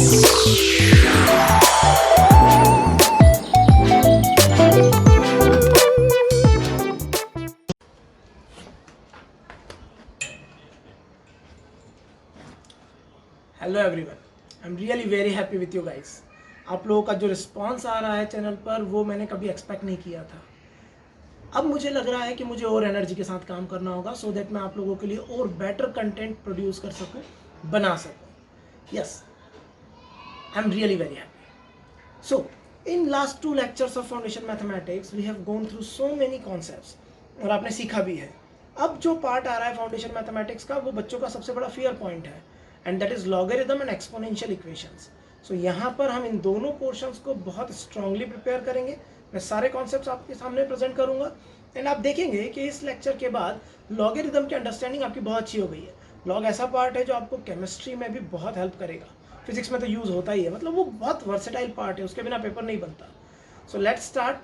Hello everyone, I am really very happy with you guys. आप लोगों का जो रिस्पांस आ रहा है चैनल पर वो मैंने कभी एक्सपेक्ट नहीं किया था। अब मुझे लग रहा है कि मुझे और एनर्जी के साथ काम करना होगा सो दैट मैं आप लोगों के लिए और बेटर कंटेंट प्रोड्यूस कर सकूं, बना सकूं। Yes, I am really very happy. So in last 2 lectures of foundation mathematics we have gone through so many concepts और आपने सीखा भी है। अब जो पार्ट आ रहा है फाउंडेशन मैथमेटिक्स का वो बच्चों का सबसे बड़ा फियर पॉइंट है, and that is logarithm and exponential equations. So यहाँ पर हम इन दोनों पोर्शंस को बहुत स्ट्रांगली प्रिपेयर करेंगे। मैं सारे कॉन्सेप्ट्स आपके सामने प्रेजेंट करूंगा एंड आप देखेंगे कि इस लेक्चर के बाद लॉगरिथम की अंडरस्टैंडिंग आपकी बहुत अच्छी हो गई है। लॉग ऐसा पार्ट है जो आपको केमिस्ट्री में भी बहुत हेल्प करेगा, फिजिक्स में तो यूज होता ही है, मतलब वो बहुत वर्सेटाइल पार्ट है, उसके बिना पेपर नहीं बनता। So let's start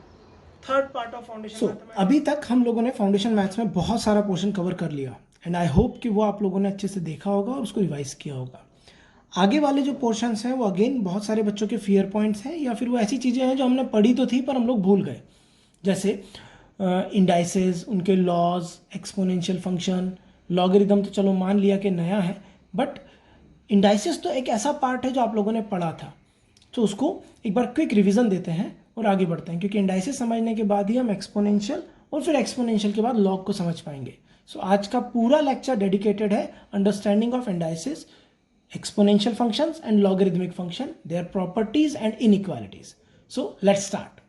third part of foundation mathematics. अभी तक हम लोगों ने फाउंडेशन मैथ्स में बहुत सारा पोर्शन कवर कर लिया एंड आई होप कि वो आप लोगों ने अच्छे से देखा होगा और उसको रिवाइज किया होगा। आगे वाले जो पोर्शंस हैं वो अगेन बहुत सारे बच्चों के फियर पॉइंट्स हैं या फिर वो ऐसी चीज़ें हैं जो हमने पढ़ी तो थी पर हम लोग भूल गए, जैसे इंडाइसेस, उनके लॉज, एक्सपोनेंशियल फंक्शन, लॉगरिथम तो चलो मान लिया कि नया है, बट इंडाइसेस तो एक ऐसा पार्ट है जो आप लोगों ने पढ़ा था। तो उसको एक बार क्विक रिवीजन देते हैं और आगे बढ़ते हैं, क्योंकि इंडाइसेस समझने के बाद ही हम एक्सपोनेंशियल और फिर एक्सपोनेंशियल के बाद लॉग को समझ पाएंगे। सो आज का पूरा लेक्चर डेडिकेटेड है understanding of indices, exponential functions and logarithmic function, their properties and inequalities. So let's start.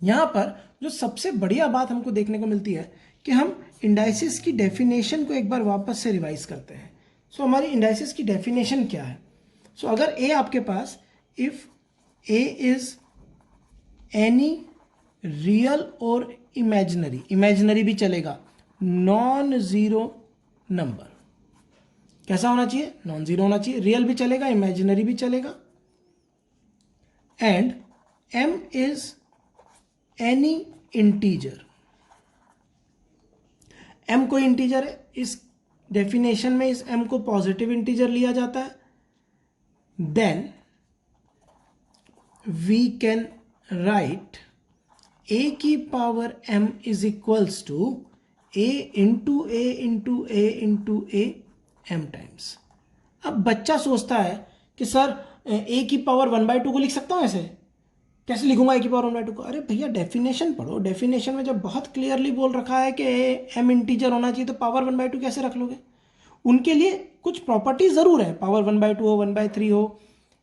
यहाँ पर जो सबसे बढ़िया बात हमको देखने को मिलती है कि हम इंडाइसिस की डेफिनेशन को एक बार वापस से रिवाइज करते हैं। सो हमारी इंडाइसिस की डेफिनेशन क्या है? सो अगर ए आपके पास, if a is any real और इमेजिनरी, इमेजिनरी भी चलेगा, नॉन जीरो नंबर, कैसा होना चाहिए? नॉन जीरो होना चाहिए। रियल भी चलेगा, इमेजिनरी भी चलेगा। And m is any integer, m कोई इंटीजर है, इस डेफिनेशन में इस m को पॉजिटिव इंटीजर लिया जाता है, then we can write a की power m is equals to a into a into a into a m times. अब बच्चा सोचता है कि सर a की पावर 1/2 को लिख सकता हूँ ऐसे? कैसे लिखूंगा a की पावर 1/2 को? अरे भैया डेफिनेशन पढ़ो, डेफिनेशन में जब बहुत क्लियरली बोल रखा है कि m इंटीजर होना चाहिए तो पावर 1/2 कैसे रख लोगे? उनके लिए कुछ प्रॉपर्टी जरूर है, पावर 1/2 हो, 1/3 हो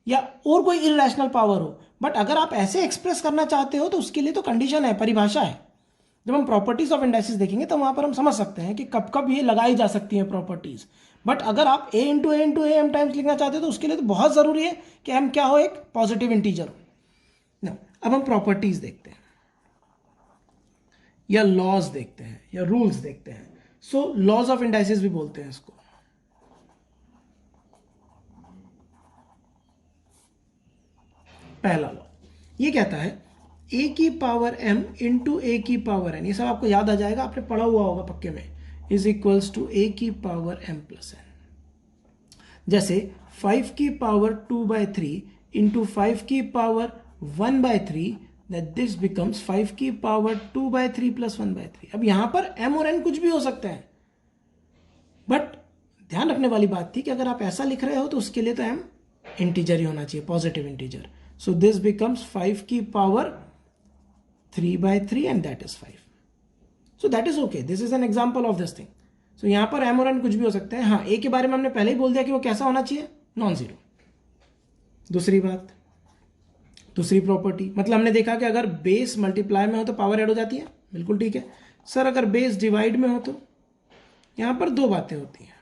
या और कोई इरेशनल पावर हो, बट अगर आप ऐसे एक्सप्रेस करना चाहते हो तो उसके लिए तो कंडीशन है, परिभाषा है। जब हम प्रॉपर्टीज ऑफ इंडाइसिस देखेंगे तो वहां पर हम समझ सकते हैं कि कब कब ये लगाई जा सकती हैं प्रॉपर्टीज। बट अगर आप a into a into a m times लिखना चाहते हो तो उसके लिए तो बहुत जरूरी है कि m क्या हो, एक पॉजिटिव इंटीजर हो। अब हम प्रॉपर्टीज देखते हैं या लॉज देखते हैं या रूल्स देखते हैं। सो लॉज ऑफ इंडाइसिस भी बोलते हैं इसको। पहला लॉ ये कहता है a की पावर m इंटू ए की पावर n, ये सब आपको याद आ जाएगा, आपने पढ़ा हुआ होगा पक्के में, इज इक्वल्स टू a की पावर m प्लस n। जैसे 5 की पावर 2/3 इंटू 5 की पावर 1/3, दैट दिस बिकम्स 5 की पावर 2/3 प्लस 1/3। अब यहां पर m और n कुछ भी हो सकता है, बट ध्यान रखने वाली बात थी कि अगर आप ऐसा लिख रहे हो तो उसके लिए तो m इंटीजर ही होना चाहिए, positive integer. So this becomes 5 की power 3/3 and that is 5। So that is okay, this is an example of this thing. So यहां पर m और n कुछ भी हो सकते हैं। हाँ, a के बारे में हमने पहले ही बोल दिया कि वो कैसा होना चाहिए, नॉन जीरो। दूसरी बात, दूसरी प्रॉपर्टी, मतलब हमने देखा कि अगर बेस मल्टीप्लाई में हो तो पावर ऐड हो जाती है, बिल्कुल ठीक है। सर अगर बेस डिवाइड में हो तो यहां पर दो बातें होती हैं,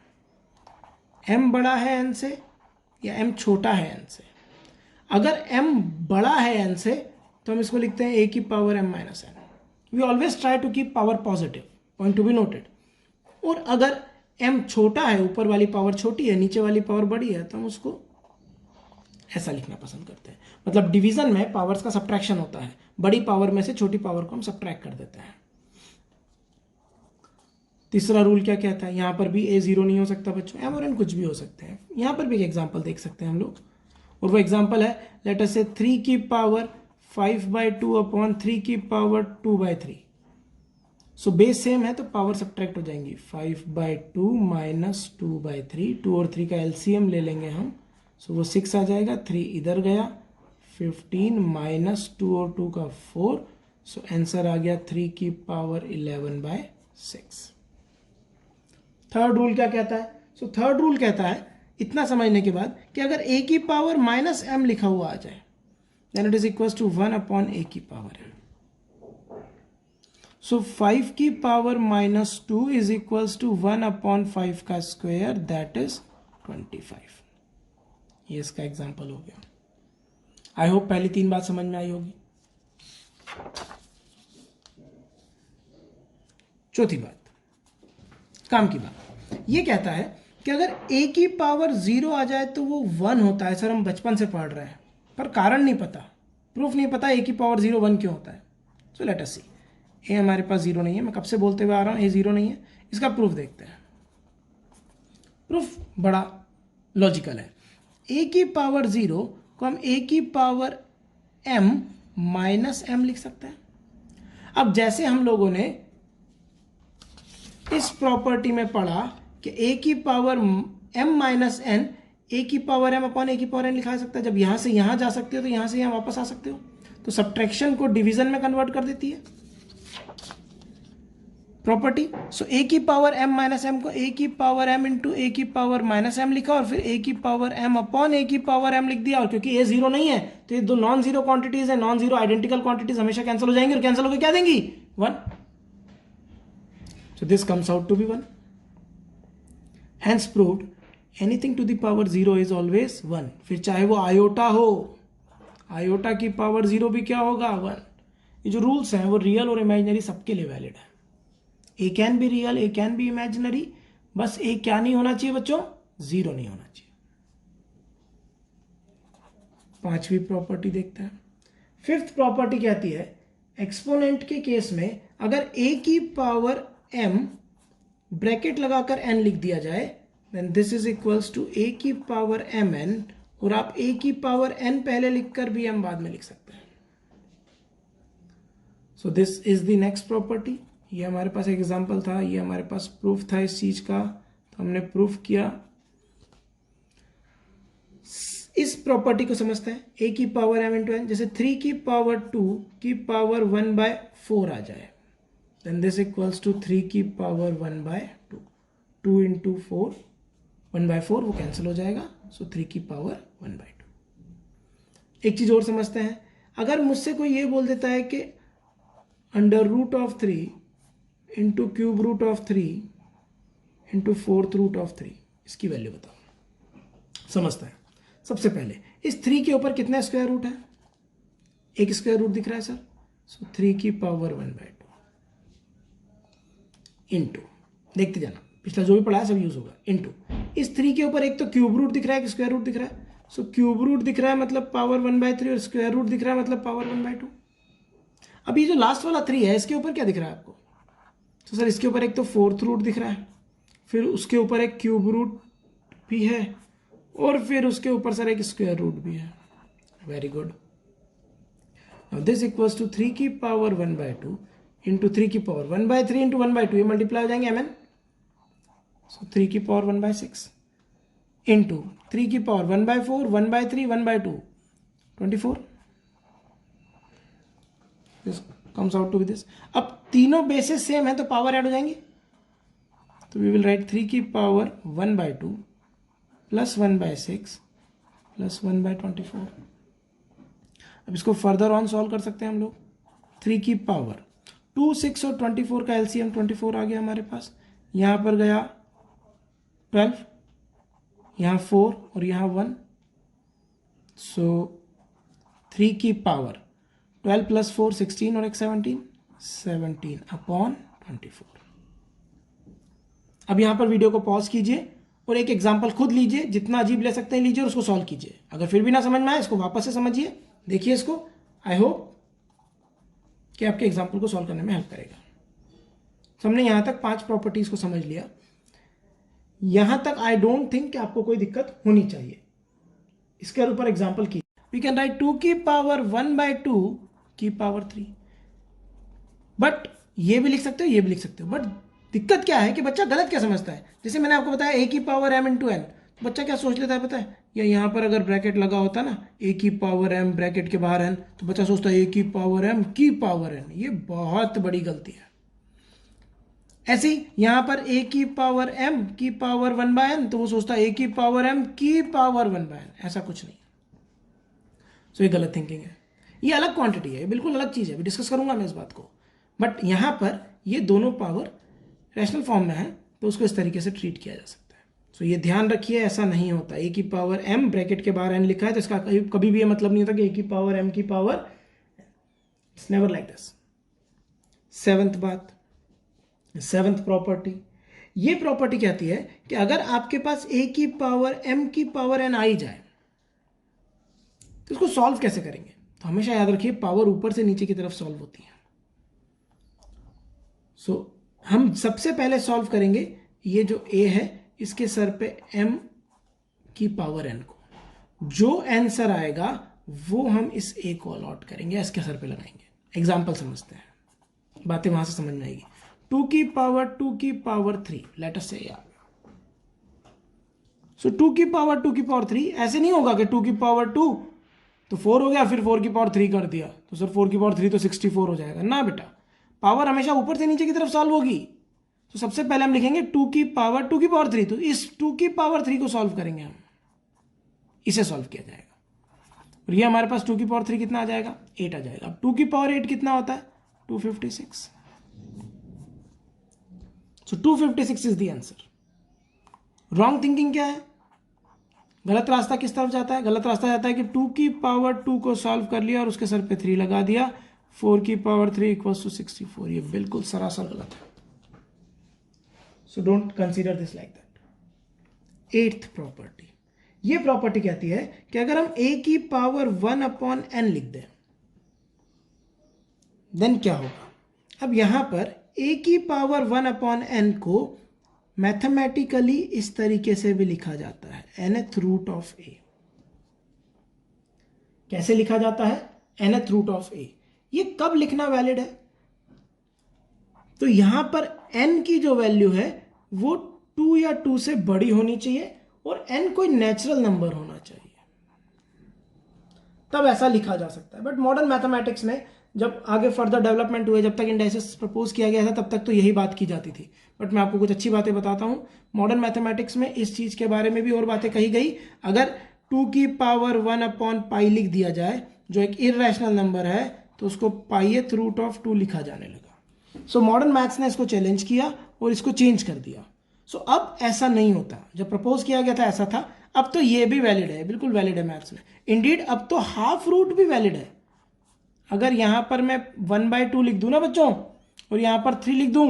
m बड़ा है n से या m छोटा है n से। अगर m बड़ा है n से तो हम इसको लिखते हैं a की power m minus n। We always try to keep power positive, point to be noted. और अगर m छोटा है, ऊपर वाली पावर छोटी है, नीचे वाली पावर बड़ी है, तो हम उसको ऐसा लिखना पसंद करते हैं। मतलब डिवीजन में पावर्स का सब्ट्रैक्शन होता है, बड़ी पावर में से छोटी पावर को हम सब्ट्रैक्ट कर देते हैं। तीसरा रूल क्या कहता है? यहां पर भी a 0 नहीं हो सकता बच्चों, m और n कुछ भी हो सकते हैं। यहां पर भी एक एग्जांपल देख सकते हैं हम लोग। और वो एग्जाम्पल है लेट अस से 3 की पावर 5/2 अपॉन 3 की पावर 2/3। सो बेस सेम है तो पावर सब्ट्रैक्ट हो जाएंगी, 5/2 माइनस 2/3, 2 और 3 का एलसीएम ले लेंगे हम, सो वो 6 आ जाएगा, 3 इधर गया, 15 माइनस 2 और 2 का 4, सो आंसर आ गया 3 की पावर 11/6। थर्ड रूल क्या कहता है? सो थर्ड रूल कहता है इतना समझने के बाद कि अगर a की पावर माइनस m लिखा हुआ आ जाए then it is equal to 1 upon a की पावर m। सो 5 की power minus 2 is equals to 1 upon 5 का स्क्वायर दैट इज 25। ये इसका एग्जाम्पल हो गया। आई होप पहली 3 बात समझ में आई होगी। चौथी बात, काम की बात, ये कहता है कि अगर a की पावर 0 आ जाए तो वो 1 होता है। सर हम बचपन से पढ़ रहे हैं पर कारण नहीं पता, प्रूफ नहीं पता a की पावर 0 1 क्यों होता है। So let us C, a हमारे पास 0 नहीं है, मैं कब से बोलते हुए आ रहा हूँ a 0 नहीं है, इसका प्रूफ देखते हैं। प्रूफ बड़ा लॉजिकल है। a की पावर 0 को हम a की पावर m माइनस m लिख सकते हैं। अब जैसे हम लोगों ने इस प्रॉपर्टी में पढ़ा कि a की power m minus n a की पावर m अपॉन a की पावर n लिखा जा सकता है। जब यहां से यहां जा सकते हो तो यहां से यहां वापस आ सकते हो, तो सब्ट्रैक्शन को डिवीजन में कन्वर्ट कर देती है प्रॉपर्टी। सो a की पावर m माइनस m को a की पावर m इंटू a की पावर माइनस m लिखा और फिर a की पावर m अपॉन a की पावर m लिख दिया। और क्योंकि a 0 नहीं है तो ये दो नॉन जीरो क्वांटिटीज है, नॉन जीरो आइडेंटिकल क्वांटिटीज हमेशा कैंसिल हो जाएंगी और कैंसिल होकर क्या देंगी 1। So this comes out to be 1. Hence proved anything to the power 0 is always 1. फिर चाहे वो आयोटा हो, आयोटा की पावर 0 भी क्या होगा 1। ये जो रूल्स हैं वो रियल और इमेजिनरी सबके लिए वैलिड है। A can be real, a can be imaginary, बस ए क्या नहीं होना चाहिए बच्चों, 0 नहीं होना चाहिए। पांचवी प्रॉपर्टी देखते हैं। फिफ्थ प्रॉपर्टी कहती है एक्सपोनेंट के केस में अगर a की पावर m ब्रैकेट लगाकर n लिख दिया जाए then this is equals to a की पावर mn, और आप a की पावर n पहले लिखकर भी m बाद में लिख सकते हैं। सो this is the next property. ये हमारे पास एग्जांपल था, ये हमारे पास प्रूफ था इस चीज का, तो हमने प्रूफ किया। इस प्रॉपर्टी को समझते हैं, a की पावर m इंटू n, जैसे 3 की पावर 2 की पावर 1/4 आ जाए then this equals to 3 की पावर 1/2, 2 इंटू 4 1/4 वो कैंसिल हो जाएगा, सो 3 की पावर 1/2। एक चीज और समझते हैं, अगर मुझसे कोई ये बोल देता है कि under root of 3 into cube root of 3 into 4th root of 3, इसकी वैल्यू बताओ। समझते हैं, सबसे पहले इस 3 के ऊपर कितने स्क्वायर रूट है, एक स्क्वायर रूट दिख रहा है सर, सो 3 की पावर 1/2 इंटू, देखते जाना पिछला जो भी पढ़ा है सब यूज होगा, इंटू इस 3 के ऊपर एक तो क्यूब रूट दिख रहा है, एक स्क्वायर रूट दिख रहा है, सो क्यूब रूट दिख रहा है मतलब पावर 1/3 और स्क्वायर रूट दिख रहा है मतलब पावर 1/2। अब ये जो लास्ट वाला 3 है इसके ऊपर क्या दिख रहा है आपको, तो सर इसके ऊपर एक तो 4th रूट दिख रहा है, फिर उसके ऊपर एक क्यूब रूट भी है और फिर उसके ऊपर सर एक स्क्वायर रूट भी है। Very good. Now this equals to 3 की पावर 1/2 इंटू 3 की पावर 1/3 इंटू 1/2, ये मल्टीप्लाई हो जाएंगे mn, सो 3 की पावर 1/6 इंटू 3 की power 1/4 1/3 1/2 24, this comes out to be this. अब तीनों बेसिस सेम है तो पावर ऐड हो जाएंगी, तो वी विल राइट 3 की पावर 1/2 प्लस 1/6 प्लस 1/24। अब इसको फर्दर ऑन सॉल्व कर सकते हैं हम लोग। 3 की पावर 2 6 और 24 का एलसीएम 24 आ गया हमारे पास, यहाँ पर गया 12, यहाँ 4 और यहाँ 1, सो 3 की पावर 12 प्लस 4 16 और एक 17 अपॉन 24। अब यहाँ पर वीडियो को पॉज कीजिए और एक एग्जाम्पल खुद लीजिए, जितना अजीब ले सकते हैं लीजिए और उसको सॉल्व कीजिए। अगर फिर भी ना समझ में आए इसको वापस से समझिए, देखिए इसको, आई होप कि आपके एग्जाम्पल को सॉल्व करने में हेल्प करेगा। तो हमने यहाँ तक 5 प्रॉपर्टीज को समझ लिया। यहाँ तक आई डोंट थिंक कि आपको कोई दिक्कत होनी चाहिए। इसके ऊपर एग्जाम्पल की, वी कैन राइट 2 की पावर 1/2 की पावर 3। बट ये भी लिख सकते हो, ये भी लिख सकते हो, बट दिक्कत क्या है कि बच्चा गलत क्या समझता है। जैसे मैंने आपको बताया a की पावर m इंटू n, तो बच्चा क्या सोच लेता है पता है, या यहाँ पर अगर ब्रैकेट लगा होता ना a की पावर m ब्रैकेट के बाहर n, तो बच्चा सोचता है a की पावर m की पावर n। ये बहुत बड़ी गलती है। ऐसे ही यहाँ पर a की पावर m की पावर 1/n, तो वो सोचता है a की पावर m की पावर 1/n। ऐसा कुछ नहीं। सो ये गलत थिंकिंग है। ये अलग क्वांटिटी है, ये बिल्कुल अलग चीज़ है, अभी डिस्कस करूंगा मैं इस बात को। बट यहाँ पर ये दोनों पावर रैशनल फॉर्म में है, तो उसको इस तरीके से ट्रीट किया जा सकता है। सो ये ध्यान रखिए, ऐसा नहीं होता। a की पावर m ब्रैकेट के बाहर n लिखा है, तो इसका कभी भी ये मतलब नहीं होता कि a की पावर m की power, it's never like this. Seventh बात, सेवंथ प्रॉपर्टी, ये प्रॉपर्टी कहती है कि अगर आपके पास a की पावर m की पावर n आई जाए, तो इसको सॉल्व कैसे करेंगे। तो हमेशा याद रखिए, पावर ऊपर से नीचे की तरफ सॉल्व होती है। सो हम सबसे पहले सॉल्व करेंगे ये जो a है, इसके सर पे m की पावर n को, जो आंसर आएगा वो हम इस a को अलॉट करेंगे, इसके सर पे लगाएंगे। एग्जाम्पल समझते हैं, बातें वहां से समझ में आएगी। 2 की पावर 3, लेट अस से यार। सो 2 की पावर 3 ऐसे नहीं होगा कि 2 की पावर 2 तो 4 हो गया, फिर 4 की पावर 3 कर दिया, तो सर 4 की पावर 3 तो 64 हो जाएगा ना बेटा। पावर हमेशा ऊपर से नीचे की तरफ सॉल्व होगी। तो सबसे पहले हम लिखेंगे 2 की पावर 3, तो इस 2 की पावर 3 को सॉल्व करेंगे हम, इसे सॉल्व किया जाएगा। और ये हमारे पास 2 की पावर 3 कितना आ जाएगा, 8 आ जाएगा। अब 2 की पावर 8 कितना होता है, 256। सो 256 is the answer. Wrong thinking क्या है, गलत रास्ता किस तरफ जाता है, गलत रास्ता जाता है कि 2 की पावर 2 को सॉल्व कर लिया और उसके सर पे 3 लगा दिया, 4 की पावर 3 इक्वल्स टू 64। ये बिल्कुल सरासर गलत है। So don't consider this like that. Eighth property, ये प्रॉपर्टी कहती है कि अगर हम a की पावर 1/n लिख दें, देन क्या होगा। अब यहां पर a की पावर 1/n को मैथमेटिकली इस तरीके से भी लिखा जाता है, nth रूट ऑफ a। कैसे लिखा जाता है, nth रूट ऑफ a। ये कब लिखना वैलिड है, तो यहां पर n की जो वैल्यू है वो 2 या 2 से बड़ी होनी चाहिए और n कोई नेचुरल नंबर होना चाहिए, तब ऐसा लिखा जा सकता है। बट मॉडर्न मैथमेटिक्स में जब आगे फर्दर डेवलपमेंट हुए, जब तक इंडाइसिस प्रपोज किया गया था, तब तक तो यही बात की जाती थी। बट मैं आपको कुछ अच्छी बातें बताता हूं, मॉडर्न मैथमेटिक्स में इस चीज के बारे में भी और बातें कही गई। अगर 2 की पावर 1/π लिख दिया जाए, जो एक इररेशनल नंबर है, तो उसको पाइएथ रूट ऑफ 2 लिखा जाने लगा। सो मॉडर्न मैथ्स ने इसको चैलेंज किया और इसको चेंज कर दिया। सो अब ऐसा नहीं होता, जब प्रपोज किया गया था ऐसा था, अब तो ये भी वैलिड है, बिल्कुल वैलिड है मैथ्स में। इंडीड अब तो हाफ रूट भी वैलिड है। अगर यहां पर मैं 1/2 लिख दूं ना बच्चों, और यहां पर 3 लिख दूं,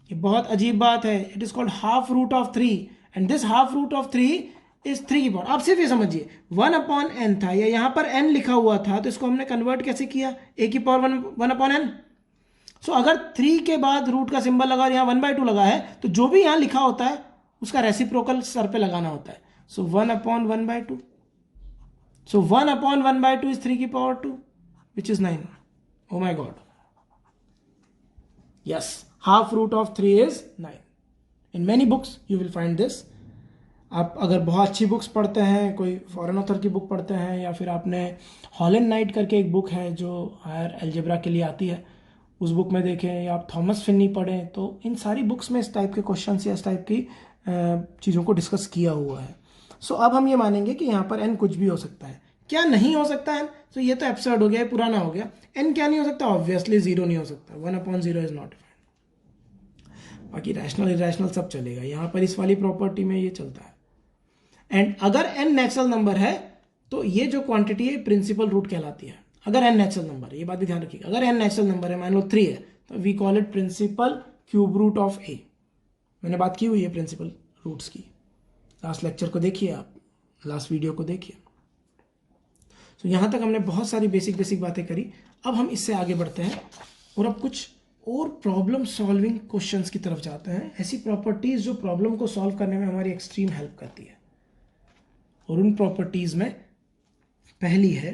ये बहुत अजीब बात है। It is called half root of 3 and this half root of 3 is 3 की पावर। आप सिर्फ ये समझिए 1/n था, या यहां पर n लिखा हुआ था, तो इसको हमने कन्वर्ट कैसे किया, a की पावर 1/n। सो अगर 3 के बाद रूट का सिंबल लगा और यहाँ 1/2 लगा है, तो जो भी यहाँ लिखा होता है उसका रेसिप्रोकल सर पे लगाना होता है। सो 1/1/2, सो 1/1/2 इज 3 की power 2 which is 9. Oh my god. Yes, half root of 3 is 9. In many books you will find this. आप अगर बहुत अच्छी बुक्स पढ़ते हैं, कोई फॉरेन ऑथर की बुक पढ़ते हैं, या फिर आपने हॉलैंड नाइट करके एक बुक है जो हायर अलजेब्रा के लिए आती है, उस बुक में देखें, या आप थॉमस फिन्नी पढ़ें, तो इन सारी बुक्स में इस टाइप के क्वेश्चंस या इस टाइप की चीज़ों को डिस्कस किया हुआ है। सो अब हम ये मानेंगे कि यहाँ पर n कुछ भी हो सकता है। क्या नहीं हो सकता है, तो ये तो एब्सर्ड हो गया, ये पुराना हो गया। n क्या नहीं हो सकता, ऑब्वियसली 0 नहीं हो सकता, 1/0 इज नॉट डिफाइंड। बाकी रैशनल इरेशनल सब चलेगा, यहाँ पर इस वाली प्रॉपर्टी में ये चलता है। एंड अगर n नेचुरल नंबर है, तो ये जो क्वांटिटी है प्रिंसिपल रूट कहलाती है। अगर n नेचुरल नंबर है, ये बात भी ध्यान रखिएगा, अगर n नेचुरल नंबर है, मान लो 3 है, तो we call it principal cube root of a। मैंने बात की हुई है प्रिंसिपल रूट्स की, लास्ट लेक्चर को देखिए आप, लास्ट वीडियो को देखिए। तो यहाँ तक हमने बहुत सारी बेसिक बातें करी। अब हम इससे आगे बढ़ते हैं और अब कुछ और प्रॉब्लम सॉल्विंग क्वेश्चंस की तरफ जाते हैं, ऐसी प्रॉपर्टीज जो प्रॉब्लम को सॉल्व करने में हमारी एक्सट्रीम हेल्प करती है। और उन प्रॉपर्टीज में पहली है,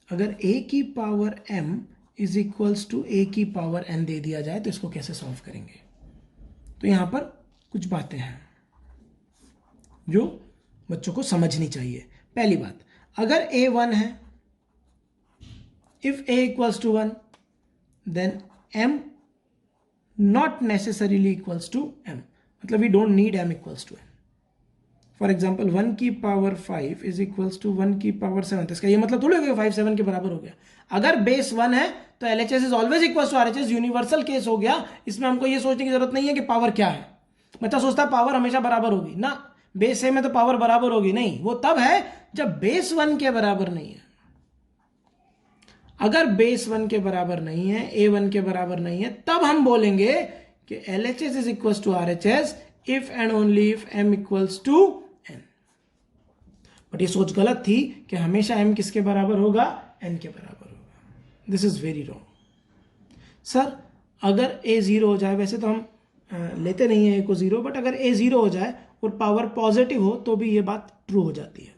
अगर a की power m is equals to a की पावर n दे दिया जाए तो इसको कैसे सॉल्व करेंगे। तो यहां पर कुछ बातें हैं जो बच्चों को समझनी चाहिए। पहली बात, अगर a 1 है, if a equals to 1 then m not necessarily equals to m, मतलब we don't need m equals to n। For example 1 की पावर 5 इज इक्वल्स टू 1 की पावर 7, इसका ये मतलब थोड़ी हो गया 5 7 के बराबर हो गया। अगर बेस 1 है तो LHS is always equals to RHS, universal case हो गया। इसमें हमको ये सोचने की जरूरत नहीं है कि पावर क्या है। बच्चा सोचता है पावर हमेशा बराबर होगी ना, बेस सेम है तो पावर बराबर होगी, नहीं, वो तब है जब बेस 1 के बराबर नहीं है। अगर बेस 1 के बराबर नहीं है, A1 के बराबर नहीं है, तब हम बोलेंगे कि LHS is equals to RHS if and only if m equals to n। But ये सोच गलत थी कि हमेशा m किसके बराबर होगा, n के बराबर होगा। This is very wrong. Sir अगर a 0 हो जाए, वैसे तो हम लेते नहीं है a को 0, बट अगर a 0 हो जाए और पावर पॉजिटिव हो तो भी ये बात ट्रू हो जाती है।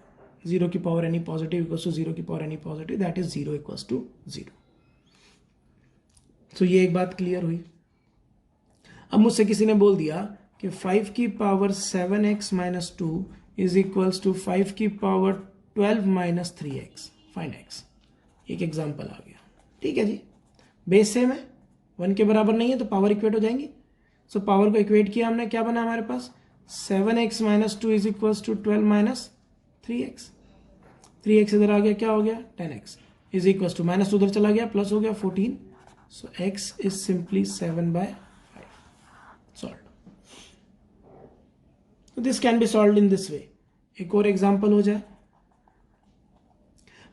0 की power any positive equals to 0 की power any positive, that is 0 equals to 0। So ये एक बात क्लियर हुई। अब मुझसे किसी ने बोल दिया कि 5 की power 7x minus 2 is equals to 5 की power 12 minus 3x, find x। एक एग्जाम्पल आ गया, ठीक है जी, बेस सेम है, 1 के बराबर नहीं है तो पावर इक्वेट हो जाएंगी। सो पावर को इक्वेट किया हमने, क्या बना हमारे पास 7x minus 2 is equals to 12 minus 3x। 3x इधर आ गया, क्या हो गया 10x is equals to minus 2 उधर चला गया, प्लस हो गया 14। सो x is simply 7/5 solve. This can be solve in this way. एक और एग्जांपल हो जाए,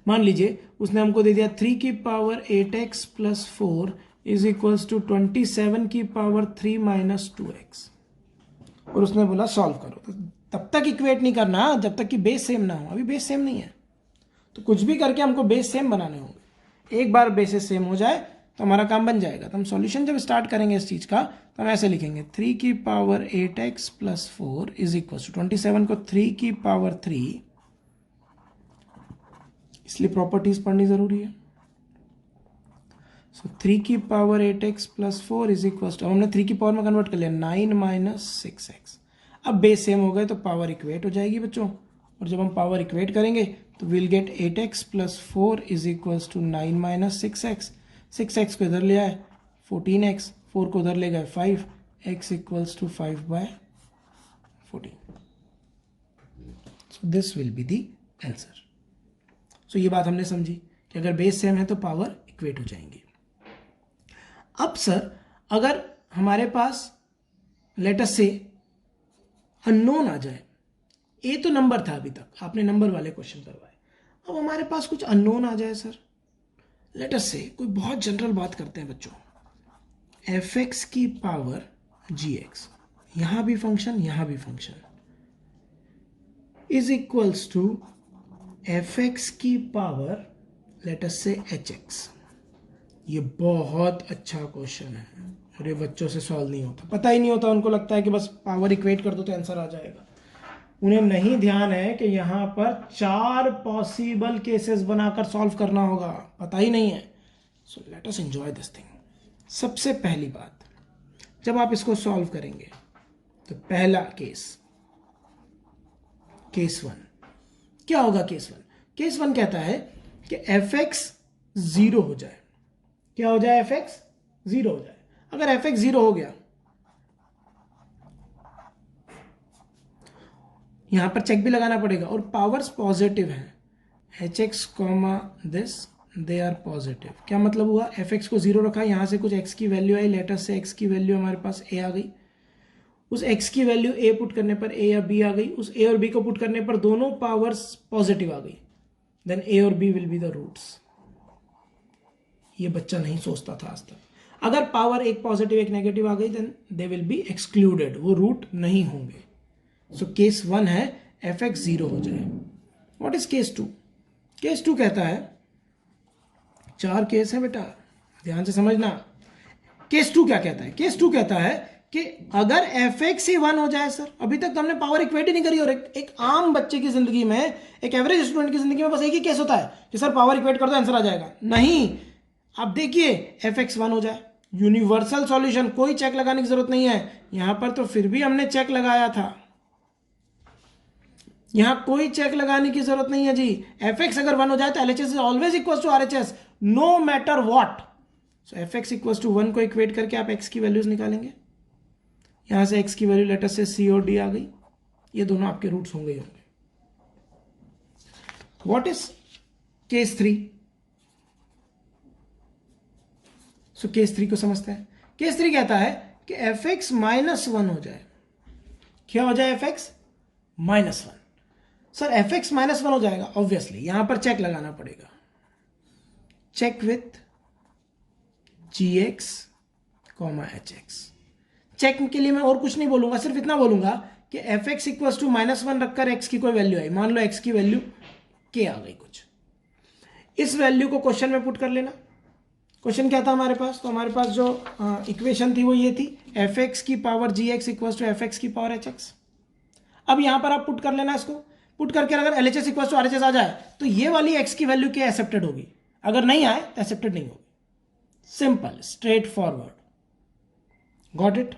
मान लीजिए उसने हमको दे दिया 3 की power 8x plus 4 is equals to 27 की पावर 3 माइनस 2x, और उसने बोला सॉल्व करो। तो तब तक इक्वेट नहीं करना जब तक कि बेस सेम ना हो। अभी बेस सेम नहीं है तो कुछ भी करके हमको बेस सेम बनाने होंगे। एक बार बेसिस सेम हो जाए तो हमारा काम बन जाएगा। तो हम सॉल्यूशन जब स्टार्ट करेंगे इस चीज़ का तो हम ऐसे लिखेंगे 3 की power 8x plus 4 is equal to 27 को 3 की पावर 3, इसलिए प्रॉपर्टीज पढ़नी जरूरी है। सो 3 की power 8x plus 4 is equal to, हमने 3 की पावर में कन्वर्ट कर लिया 9 माइनस 6x। अब बेस सेम हो गए तो पावर इक्वेट हो जाएगी बच्चों, और जब हम पावर इक्वेट करेंगे तो will get 8x plus 4 is equals to 9 minus 6x। 6x को इधर ले आए 14x, 4 को उधर ले गए 5, x equals to 5/14। So this will be the answer. So ये बात हमने समझी कि अगर बेस सेम है तो पावर इक्वेट हो जाएंगी। अब सर अगर हमारे पास लेट अस से अननोन आ जाए, ए तो नंबर था अभी तक, आपने नंबर वाले क्वेश्चन करवाए, अब हमारे पास कुछ अननोन आ जाए सर, लेट अस से कोई बहुत जनरल बात करते हैं बच्चों, fx की पावर gx, यहां भी फंक्शन यहां भी function, is equals to fx की पावर लेट अस से hx। ये बहुत अच्छा क्वेश्चन है और ये बच्चों से सॉल्व नहीं होता, पता ही नहीं होता, उनको लगता है कि बस पावर इक्वेट कर दो तो आंसर आ जाएगा। उन्हें नहीं ध्यान है कि यहां पर 4 पॉसिबल केसेस बनाकर सॉल्व करना होगा, पता ही नहीं है। So let us enjoy this thing. सबसे पहली बात, जब आप इसको सॉल्व करेंगे तो पहला केस 1 क्या होगा। केस 1 कहता है कि fx 0 हो जाए। क्या हो जाए? fx 0 हो जाए। अगर fx 0 हो गया, यहां पर चेक भी लगाना पड़ेगा, और पावर्स पॉजिटिव हैं, hx comma this they are positive. क्या मतलब हुआ? fx को 0 रखा, यहां से कुछ x की वैल्यू आई, लेटर से x की वैल्यू हमारे पास a आ गई, उस x की वैल्यू a पुट करने पर a या b आ गई, उस a और b को पुट करने पर दोनों पावर्स पॉजिटिव आ गई, देन a और b will be the roots. ये बच्चा नहीं सोचता था आज तक। अगर पावर एक पॉजिटिव एक नेगेटिव आ गई then they will be excluded, वो रूट नहीं होंगे। सो केस 1 है fx 0 हो जाए। What is case 2? केस 2 कहता है, 4 केस है बेटा, ध्यान से समझना। केस 2 क्या कहता है? केस 2 कहता है कि अगर एफ एक्स ही 1 हो जाए सर, अभी तक तो हमने पावर इक्वेट ही नहीं करी। और एक आम बच्चे की जिंदगी में, एक एवरेज स्टूडेंट की जिंदगी में बस एक ही केस होता है कि सर पावर इक्वेट कर दो आंसर आ जाएगा। नहीं, अब देखिए एफ एक्स 1 हो जाए, यूनिवर्सल सॉल्यूशन, कोई चेक लगाने की जरूरत नहीं है। यहां पर तो फिर भी हमने चेक लगाया था, यहां कोई चेक लगाने की जरूरत नहीं है जी। एफ एक्स अगर 1 हो जाए तो LHS is always equal to RHS, no matter what. So f x equal to 1 को इक्वेट करके आप एक्स की वैल्यूज निकालेंगे। यहां से एक्स की वैल्यू लेटर से सी और डी आ गई, ये दोनों आपके रूट्स होंगे ही होंगे। What is case 3? So case 3 को समझते हैं। केस 3 कहता है कि एफ एक्स -1 हो जाए। क्या हो जाए? F x -1। Sir f x -1 हो जाएगा, ऑब्वियसली यहां पर चेक लगाना पड़ेगा। Check with g x comma h x. Check के लिए मैं और कुछ नहीं बोलूंगा, सिर्फ इतना बोलूंगा कि एफ एक्स इक्वल टू -1 रखकर एक्स की कोई वैल्यू आई, मान लो एक्स की वैल्यू के आ गई कुछ, इस वैल्यू को क्वेश्चन में पुट कर लेना। क्वेश्चन क्या था हमारे पास? तो हमारे पास जो इक्वेशन थी वो ये थी, एफ एक्स की power g x equal to f x की पावर एच एक्स। अब यहां पर आप पुट कर लेना, इसको पुट करके अगर L H S equal to R H S आ जाए तो ये वाली एक्स की वैल्यू क्या एक्सेप्टेड होगी, अगर नहीं आए तो एक्सेप्टेड नहीं होगी। Simple, straight forward, got it.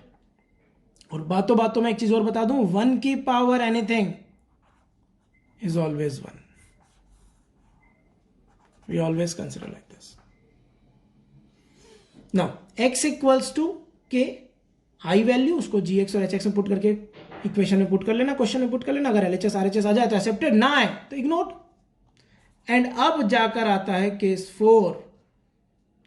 और बातों बातों में एक चीज और बता दूं, 1 की power anything is always 1। We always consider like this. Now x equals to K I value, उसको जी एक्स और एच एक्स में पुट करके इक्वेशन में पुट कर लेना, क्वेश्चन में पुट कर लेना। अगर L H S R H S आ जाए तो एक्सेप्टेड, ना आए तो इग्नोर। एंड अब जाकर आता है केस 4,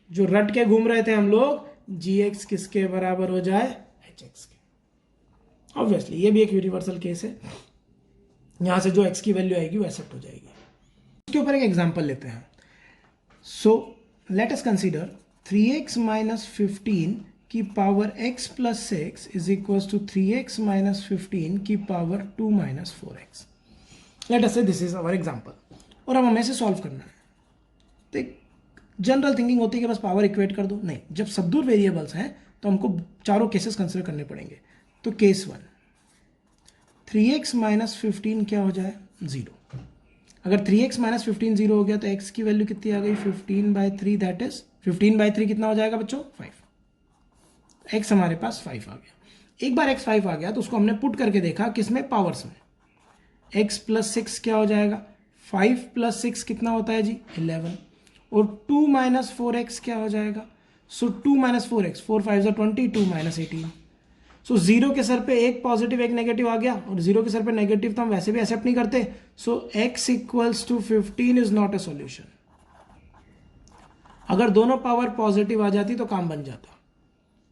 जो रट के घूम रहे थे हम लोग, जी एक्स किसके बराबर हो जाए? एच एक्स के। ऑब्वियसली ये भी एक यूनिवर्सल केस है, यहां से जो एक्स की वैल्यू आएगी वो एक्सेप्ट हो जाएगी। इसके ऊपर एक एग्जांपल लेते हैं। So let us consider 3x - 15 की power x + 6 is equal to 3x - 15 की पावर 2 - 4x। लेट अस से दिस इज आवर एग्जांपल, और अब हमें इसे सॉल्व करना है। तो एक जनरल थिंकिंग होती है कि बस पावर इक्वेट कर दो, नहीं, जब सबदूर वेरिएबल्स हैं तो हमको चारों केसेस कंसिडर करने पड़ेंगे। तो केस 1, 3x - 15 क्या हो जाए? 0। अगर 3x - 15 0 हो गया तो x की वैल्यू कितनी आ गई? 15/3, दैट इज 15/3 कितना हो जाएगा बच्चों? 5। x हमारे पास 5 आ गया। एक बार x 5 आ गया तो उसको हमने पुट करके देखा किसमें? पावर्स में। x + 6 क्या हो जाएगा? 5 + 6 कितना होता है जी? 11। और 2 - 4x क्या हो जाएगा? सो 2 - 4x, 4 5 20, 2 - 18। सो जीरो के सर पे एक पॉजिटिव एक नेगेटिव आ गया, और जीरो के सर पे नेगेटिव तो हम वैसे भी एक्सेप्ट नहीं करते। So x equals to 15 is not a solution. अगर दोनों पावर पॉजिटिव आ जाती तो काम बन जाता,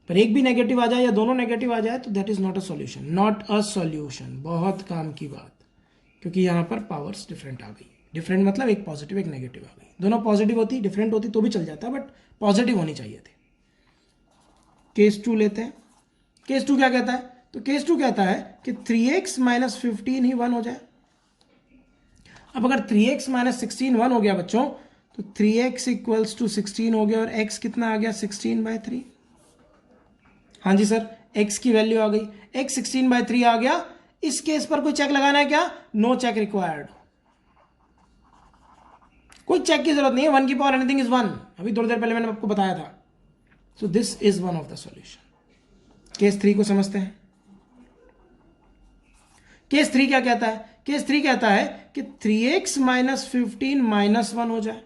पर एक भी नेगेटिव आ जाए या दोनों नेगेटिव आ जाए तो that is not a solution, not a solution. बहुत काम की बात, क्योंकि यहां पर पावर्स डिफरेंट आ गई। डिफरेंट मतलब एक पॉजिटिव एक नेगेटिव आ गई। दोनों पॉजिटिव होती, डिफरेंट होती तो भी चल जाता, बट पॉजिटिव होनी चाहिए थी। केस 2 लेते हैं। केस 2 क्या कहता है? तो केस 2 कहता है कि 3x - 15 ही 1 हो जाए। अब अगर 3x - 16 1 हो गया बच्चों, तो 3x इक्वल्स टू 16 हो गया, और x कितना आ गया? 16/3। हाँ जी सर, x की वैल्यू आ गई, x 16/3 आ गया। इस केस पर कोई चेक लगाना है क्या? नो चेक रिक्वायर्ड, कोई चेक की जरूरत नहीं है। 1 की पावर एनीथिंग इज 1, अभी थोड़ी देर पहले मैंने आपको बताया था। So this is one of the solution. Case 3 को समझते हैं। केस 3 क्या कहता है? केस 3 कहता है कि 3x - 15 -1 हो जाए।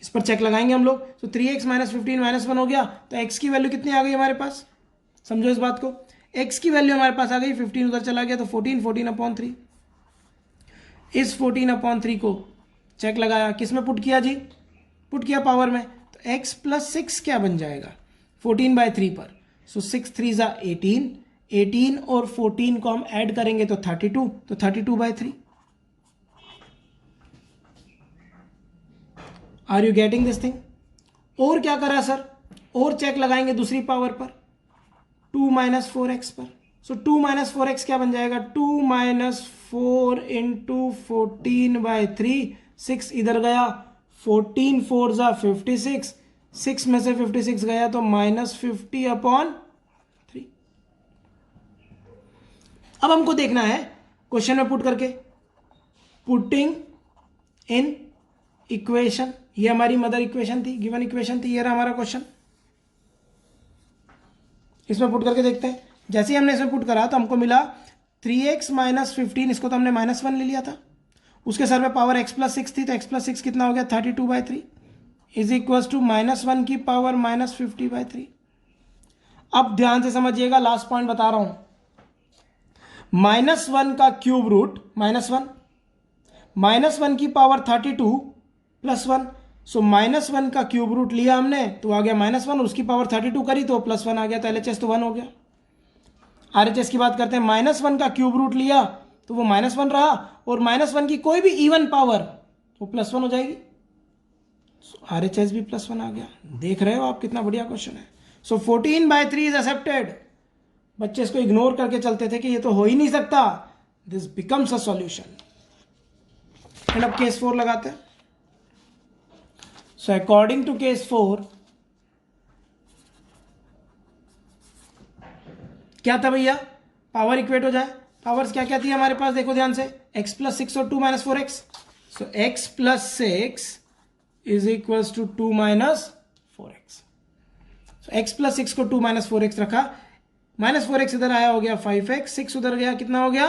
इस पर चेक लगाएंगे हम लोग। तो 3x - 15 -1 हो गया, तो x की वैल्यू कितनी आ गई हमारे पास? समझो इस बात को, x की वैल्यू हमारे पास आ गई, 15 उधर चला गया तो 14/3। इस 14/3 को चेक लगाया, किस में पुट किया जी? पुट किया पावर में। तो x + 6 क्या बन जाएगा 14/3 पर? सो 6 3 ज़ा 18, 18 और 14 को हम ऐड करेंगे तो 32, तो 32/3। Are you getting this thing? और क्या करा सर? और चेक लगाएंगे दूसरी पावर पर, 2 - 4x पर। सो 2 - 4x क्या बन जाएगा? 2 - 4 × 14/3। 6 इधर गया, 14 4 ज़ा 56, 6 में से 56 गया तो -50/3। अब हमको देखना है क्वेश्चन में पुट करके, पुटिंग इन इक्वेशन, ये हमारी मदर इक्वेशन थी, गिवन इक्वेशन थी, ये रहा हमारा क्वेश्चन। इसमें पुट करके देखते हैं। जैसे ही हमने इसमें पुट करा तो हमको मिला 3x माइनस 15, इसको तो हमने -1 ले लिया था, उसके सर में पावर x प्लस 6 थी, तो x प्लस 6 कितना हो गया 32/3 इज इक्वल टू -1 की पावर -50/3। अब ध्यान से समझिएगा, लास्ट पॉइंट बता रहा हूं, -1 का क्यूब रूट -1 की पावर 32 प्लस 1, सो -1 का क्यूब रूट लिया हमने तो आ गया -1, उसकी पावर 32 करी तो +1 आ गया, तो LHS तो 1 हो गया। RHS की बात करते हैं, -1 का क्यूब रूट लिया तो वो -1 रहा, और -1 की कोई भी इवन पावर वो +1 हो जाएगी, RHS भी +1 आ गया। देख रहे हो आप कितना बढ़िया क्वेश्चन है। सो 14/3 इज एक्सेप्टेड। बच्चे इसको इग्नोर करके चलते थे कि ये तो हो ही नहीं सकता, this becomes a solution. And अब केस 4 लगाते हैं। सो अकॉर्डिंग टू केस 4 क्या था भैया, पावर इक्वेट हो जाए। पावर्स क्या क्या थी हमारे पास, देखो ध्यान से, x प्लस 6 और 2 minus 4x। So x plus 6 is equal to 2 minus 4x। So x plus 6 को 2 माइनस 4x रखा, -4x इधर आया, हो गया 5x, 6 उधर गया, कितना हो गया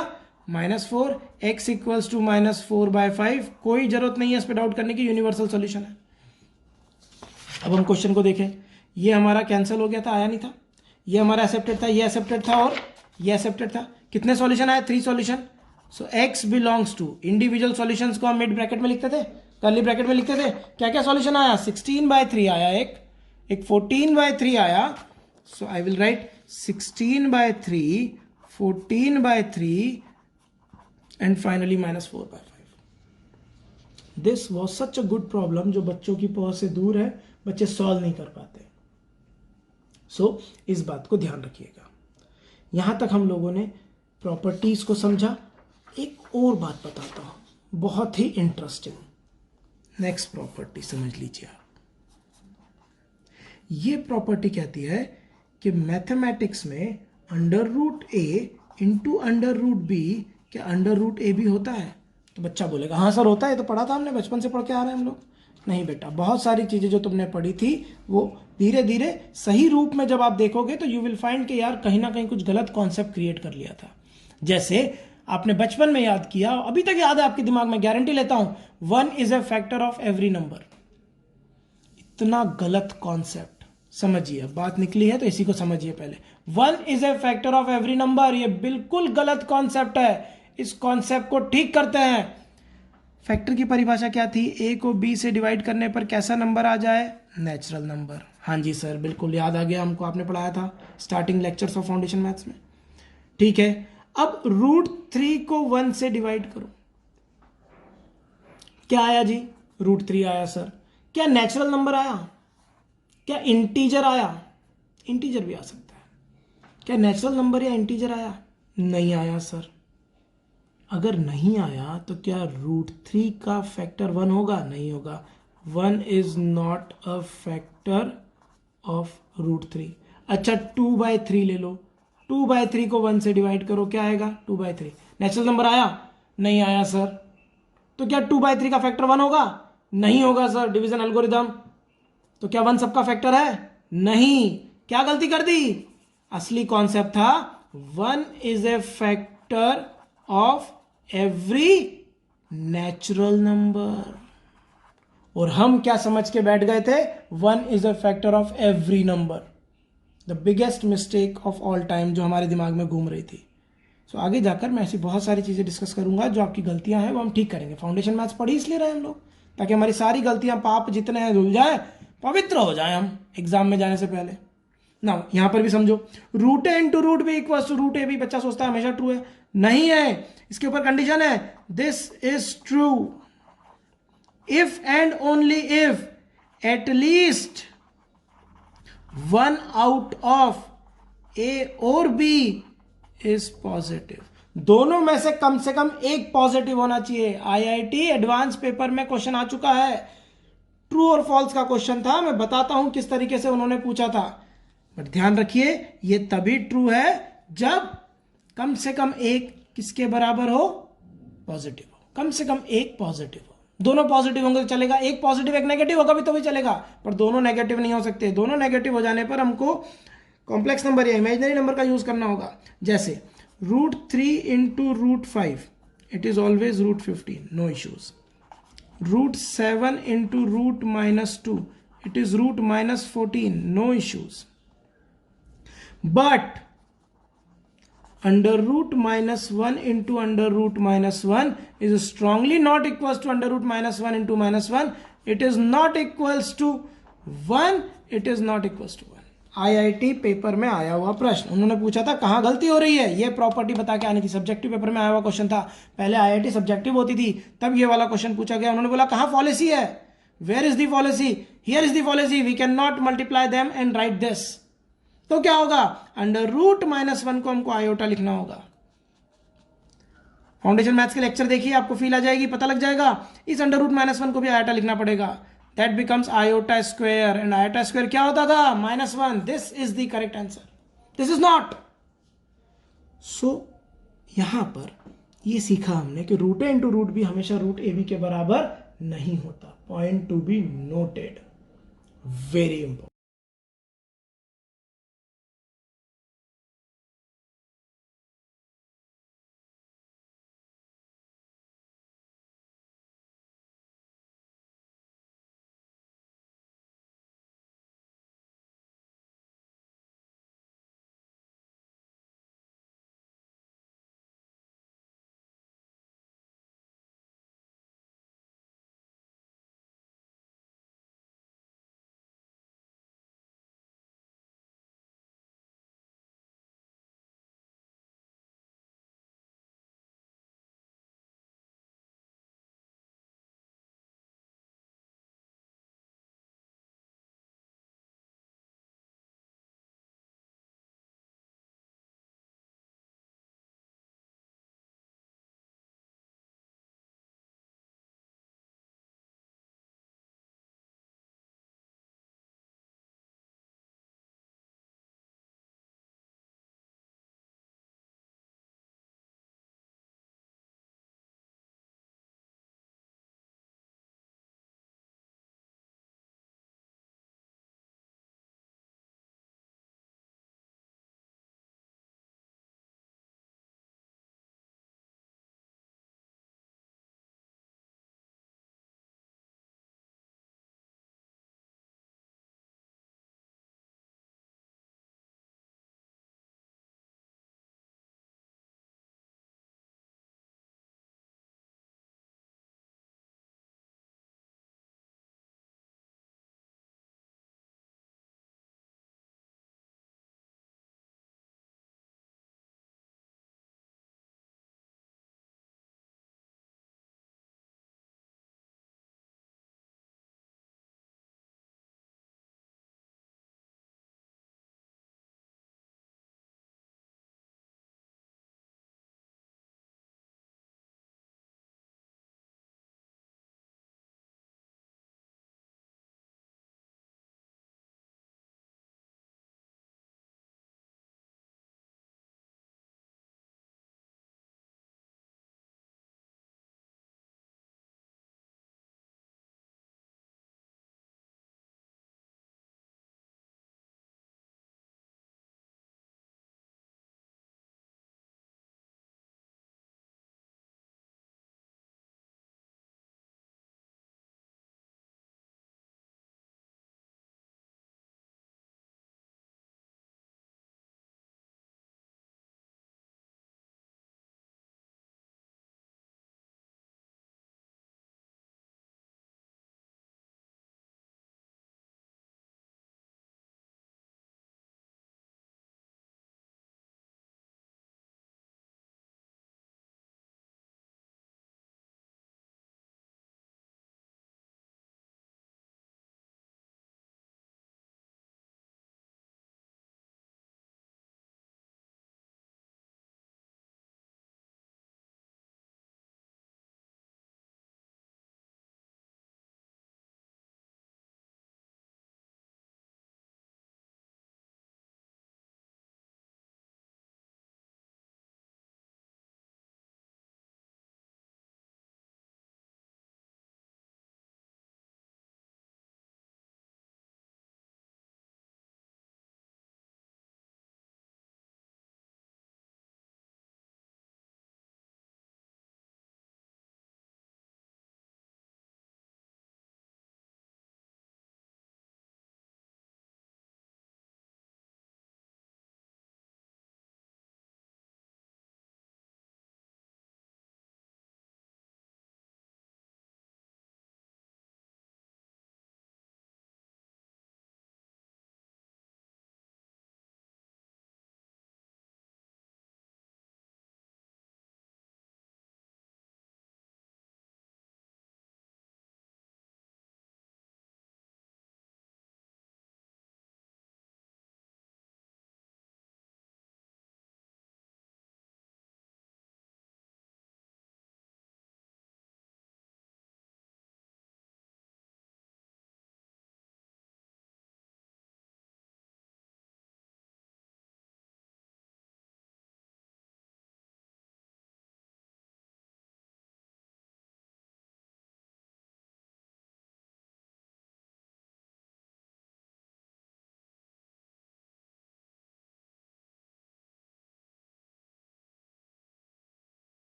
-4, x इक्वल्स टू -4/5। कोई जरूरत नहीं है इस पर डाउट करने की, यूनिवर्सल सॉल्यूशन है। अब हम क्वेश्चन को देखें, ये हमारा कैंसिल हो गया था, आया नहीं था, ये हमारा एक्सेप्टेड था, ये एक्सेप्टेड था और ये एक्सेप्टेड था। कितने सॉल्यूशन आए, 3 solution. So x belongs to, individual solutions को हम मिड ब्रैकेट में लिखते थे, कर्ली ब्रैकेट में लिखते थे। क्या क्या सॉल्यूशन आया, 16/3 आया, एक 14/3 आया। So I will write 16/3, 14/3 and finally -4/5। This was such a good problem जो बच्चों की पहुंच से दूर है, बच्चे सॉल्व नहीं कर पाते। सो इस बात को ध्यान रखिएगा। यहां तक हम लोगों ने प्रॉपर्टीज को समझा। एक और बात बताता हूं, बहुत ही इंटरेस्टिंग। नेक्स्ट प्रॉपर्टी समझ लीजिए आप। ये प्रॉपर्टी कहती है कि मैथमेटिक्स में √a इंटू √b, क्या √a भी होता है? तो बच्चा बोलेगा हाँ सर होता है, तो पढ़ा था हमने, बचपन से पढ़ के आ रहे हैं हम लोग। नहीं बेटा, बहुत सारी चीजें जो तुमने पढ़ी थी वो धीरे धीरे सही रूप में जब आप देखोगे तो यू विल फाइंड कि यार कहीं ना कहीं कुछ गलत कॉन्सेप्ट क्रिएट कर लिया था। जैसे आपने बचपन में याद किया, अभी तक याद है आपके दिमाग में, गारंटी लेता हूं, 1 is a factor of every number. इतना गलत कॉन्सेप्ट, समझिए, बात निकली है तो इसी को समझिए पहले। 1 is a factor of every number, ये बिल्कुल गलत कॉन्सेप्ट है। इस कॉन्सेप्ट को ठीक करते हैं। फैक्टर की परिभाषा क्या थी, a को b से डिवाइड करने पर कैसा नंबर आ जाए, नेचुरल नंबर। हाँ जी सर, बिल्कुल याद आ गया हमको, आपने पढ़ाया था starting lectures of foundation maths में। ठीक है, अब √3 को 1 से डिवाइड करो, क्या आया जी, √3 आया सर। क्या नेचुरल नंबर आया, क्या इंटीजर आया, इंटीजर भी आ सकता है। क्या नेचुरल नंबर या इंटीजर आया, नहीं आया सर। अगर नहीं आया तो क्या √3 का फैक्टर 1 होगा, नहीं होगा। 1 is not a factor of √3। अच्छा 2/3 ले लो, 2/3 को 1 से डिवाइड करो, क्या आएगा 2/3। नेचुरल नंबर आया, नहीं आया सर। तो क्या 2/3 का फैक्टर 1 होगा, नहीं होगा सर, डिवीजन एल्गोरिथम। तो क्या 1 सबका फैक्टर है, नहीं। क्या गलती कर दी, असली कॉन्सेप्ट था 1 is a factor of every natural number, और हम क्या समझ के बैठ गए थे, 1 is a factor of every number. The biggest mistake of all time जो हमारे दिमाग में घूम रही थी। सो आगे जाकर मैं ऐसी बहुत सारी चीजें डिस्कस करूंगा, जो आपकी गलतियां हैं वो हम ठीक करेंगे। फाउंडेशन मैथ्स पढ़ी इसलिए रहे हम लोग, ताकि हमारी सारी गलतियां, पाप जितने हैं धुल जाए, पवित्र हो जाए हम एग्जाम में जाने से पहले ना। यहां पर भी समझो, √a into √b equal to √ab। बच्चा सोचता है हमेशा ट्रू है, नहीं है। इसके ऊपर कंडीशन है, this is true if and only if at least 1 out of a और b इज पॉजिटिव। दोनों में से कम एक पॉजिटिव होना चाहिए। IIT एडवांस पेपर में क्वेश्चन आ चुका है, ट्रू और फॉल्स का क्वेश्चन था। मैं बताता हूं किस तरीके से उन्होंने पूछा था, बट ध्यान रखिए ये तभी ट्रू है जब कम से कम एक किसके बराबर हो, पॉजिटिव हो, कम से कम एक पॉजिटिव हो। दोनों पॉजिटिव होंगे तो चलेगा, एक पॉजिटिव एक नेगेटिव होगा भी तो भी चलेगा, पर दोनों नेगेटिव नहीं हो सकते। दोनों नेगेटिव हो जाने पर हमको कॉम्प्लेक्स नंबर या इमेजिनरी नंबर का यूज करना होगा। जैसे √3 into √5, it is always √15, no issues. √7 into √-2, it is √-14, no issues. But under √-1 into under √-1 is strongly not equals to under √-1 into -1. It is not equals to 1. It is not equals to 1. IIT paper में आया हुआ प्रश्न, उन्होंने पूछा था कहाँ गलती हो रही है, ये प्रॉपर्टी बता के आनी थी। सब्जेक्टिव पेपर में आया हुआ क्वेश्चन था, पहले आईआईटी सब्जेक्टिव होती थी, तब ये वाला क्वेश्चन पूछा गया। उन्होंने बोला कहाँ फॉलिसी है, where is the fallacy, here is the fallacy, we can not multiply them and write this. तो क्या होगा, अंडर √-1 को हमको आयोटा लिखना होगा। फाउंडेशन मैथ्स के लेक्चर देखिए, आपको फील आ जाएगी, पता लग जाएगा। इस अंडर √-1 को भी आयोटा लिखना पड़ेगा, that becomes iota square, and iota square क्या होता था, -1। This is the correct answer, this is not. So यहां पर ये सीखा हमने कि √a इंटू √b हमेशा √ab के बराबर नहीं होता। Point to be noted, very important.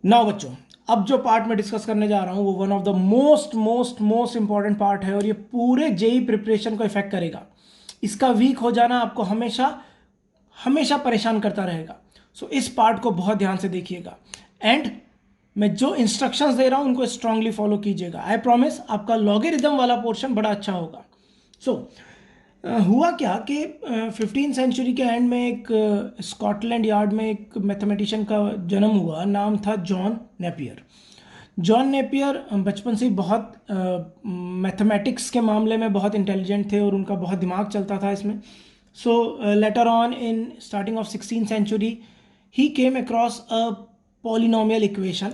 Now बच्चों, अब जो पार्ट मैं डिस्कस करने जा रहा हूं वो one of the most important part है और ये पूरे जेई प्रिपरेशन को इफेक्ट करेगा। इसका वीक हो जाना आपको हमेशा हमेशा परेशान करता रहेगा। सो इस पार्ट को बहुत ध्यान से देखिएगा एंड मैं जो इंस्ट्रक्शंस दे रहा हूं उनको स्ट्रांगली फॉलो कीजिएगा। आई प्रॉमिस आपका लॉगरिदम वाला पोर्शन बड़ा अच्छा होगा। सो हुआ क्या कि 15 सेंचुरी के एंड में एक स्कॉटलैंड यार्ड में एक मैथमेटिशियन का जन्म हुआ, नाम था जॉन नेपियर। जॉन नेपियर बचपन से ही बहुत मैथमेटिक्स के मामले में बहुत इंटेलिजेंट थे और उनका बहुत दिमाग चलता था इसमें। So later on in starting of 16 century he came across a polynomial equation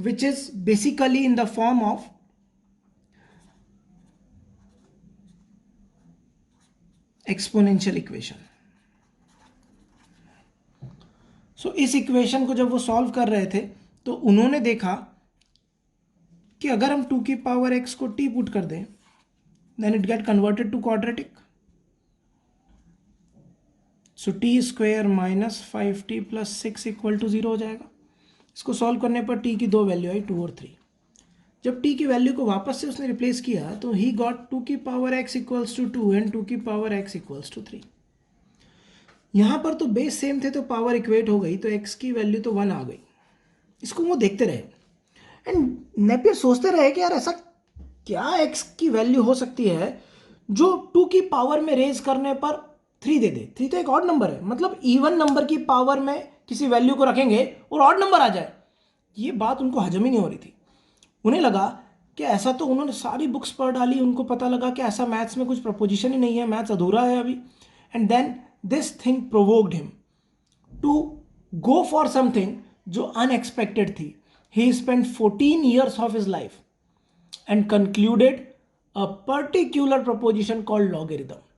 which is basically in the form of exponential equation. So इस इक्वेशन को जब वो सॉल्व कर रहे थे तो उन्होंने देखा कि अगर हम 2 की पावर x को t पुट कर दें then it get converted to quadratic. So t square minus 5t plus 6 equal to 0 हो जाएगा। इसको सॉल्व करने पर t की दो वैल्यू आई 2 और 3। जब t की वैल्यू को वापस से उसने रिप्लेस किया तो ही गॉट 2 की power x equals to 2 and 2 की पावर x इक्वल्स टू 3। यहाँ पर तो बेस सेम थे तो पावर इक्वेट हो गई, तो x की वैल्यू तो 1 आ गई। इसको वो देखते रहे एंड नेपियर सोचते रहे कि यार ऐसा क्या x की वैल्यू हो सकती है जो 2 की पावर में रेज करने पर 3 दे दे। 3 तो एक ऑड नंबर है, मतलब इवन नंबर की पावर में किसी वैल्यू को रखेंगे और ऑड नंबर आ जाए। ये बात उनको हजम ही नहीं हो रही थी। उन्हें लगा कि ऐसा, तो उन्होंने सारी बुक्स पढ़ डाली, उनको पता लगा कि ऐसा मैथ्स में कुछ प्रपोजिशन ही नहीं है, मैथ्स अधूरा है अभी। And then this thing provoked him to go for something जो अनएक्सपेक्टेड थी। He spend 14 years of his life and concluded a particular proposition called logarithm.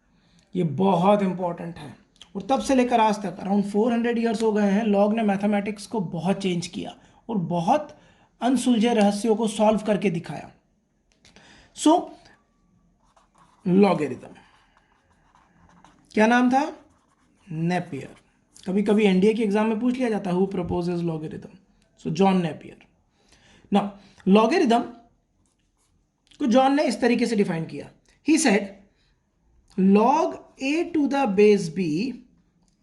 ये बहुत इंपॉर्टेंट है और तब से लेकर आज तक अराउंड 400 years हो गए हैं। लॉग ने मैथमेटिक्स को बहुत चेंज किया और बहुत अनसुलझे रहस्यों को सॉल्व करके दिखाया। सो लॉगरिथम क्या नाम था? नेपियर। कभी कभी एनडीए के एग्जाम में पूछ लिया जाता है who proposes logarithm. So John Napier. Now logarithm को जॉन ने इस तरीके से डिफाइन किया। He said log a to the base b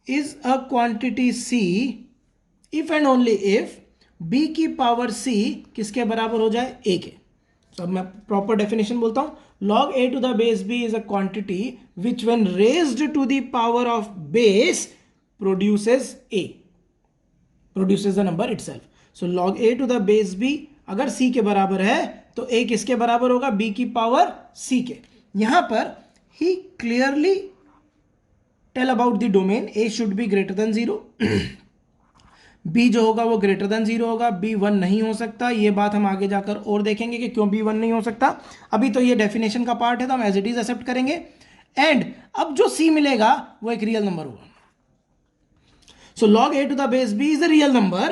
is a quantity c if and only if b की पावर c किसके बराबर हो जाए? a के। तो अब मैं प्रॉपर डेफिनेशन बोलता हूं। log a to the base b is a quantity which when raised to the power of base produces a, produces the number itself. so log a to the base b अगर c के बराबर है तो a किसके बराबर होगा? b की power c के। यहां पर he clearly tell about the domain a should be greater than 0 b जो होगा वो greater than 0 होगा, b 1 नहीं हो सकता। ये बात हम आगे जाकर और देखेंगे कि क्यों b 1 नहीं हो सकता। अभी तो ये डेफिनेशन का पार्ट है तो हम एज इट इज एक्सेप्ट करेंगे। एंड अब जो c मिलेगा वो एक रियल नंबर होगा। सो log a to the base b is a real number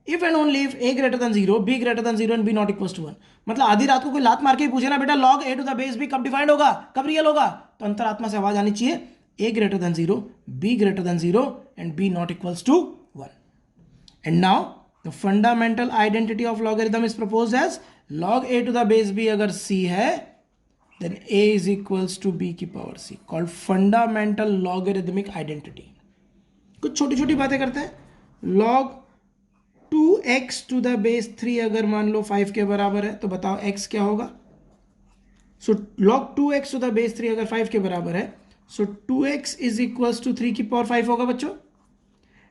if and only if a greater than 0, b greater than 0 and b not equals to 1। मतलब आधी रात को कोई लात मार के ही पूछे ना बेटा log a to the base b कब डिफाइंड होगा, कब रियल होगा, तो अंतरात्मा से आवाज आनी चाहिए a greater than 0, b greater than 0 and b not equals to 1। and now the fundamental identity of logarithm is proposed as log a to the base b अगर c है then a is equals to b की power c, called fundamental logarithmic identity। कुछ छोटी छोटी बातें करते हैं। log 2x to the base 3 अगर मान लो 5 के बराबर है तो बताओ x क्या होगा? सो log 2x to the base 3 अगर 5 के बराबर है सो 2x is equals to 3 की पावर 5 होगा बच्चों।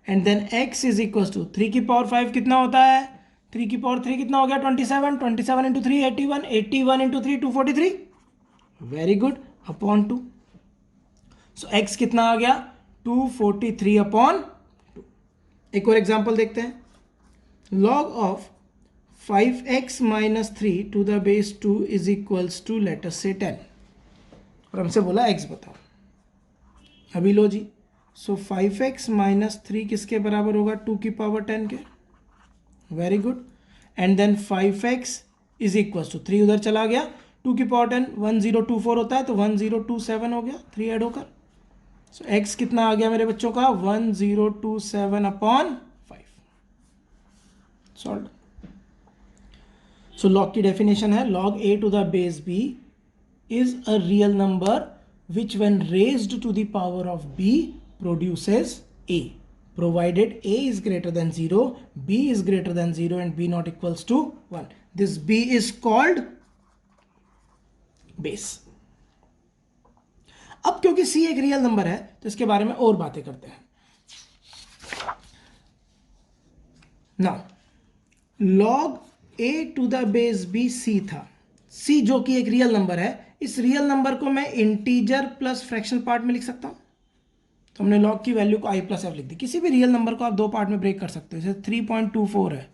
And then x is equals to 3 की पावर 5 कितना होता है? 3 की पावर 3 कितना हो गया? 27। 27 into 3 81। 81 into 3 243। Very good, upon 2। सो x कितना आ गया? 243 अपॉन 2। एक और एग्जांपल देखते हैं। log of 5x minus 3 to the base 2 is equals to let us say 10 और हमसे बोला x बताओ। अभी लो जी। सो 5x माइनस 3 किसके बराबर होगा? 2 की पावर 10 के। Very good. And then 5x is equals to 3 उधर चला गया, 2 की पावर 10 1024 होता है तो 1027 हो गया 3 ऐड होकर। सो x कितना आ गया मेरे बच्चों का? 1027 अपॉन 5। सॉल्व। सो log की डेफिनेशन है log a to the base b is a real number which when raised to the power of b produces a, provided a is greater than 0, b is greater than 0 and b not equals to 1. This b is called base. अब क्योंकि c एक real number है तो इसके बारे में और बातें करते हैं. Now log a to the base b c था. c जो कि एक रियल नंबर है, इस रियल नंबर को मैं इंटीजर प्लस फ्रैक्शनल पार्ट में लिख सकता हूं. तो हमने log की वैल्यू को i प्लस एफ लिख दी. किसी भी रियल नंबर को आप दो पार्ट में ब्रेक कर सकते हो. जैसे 3.24 है,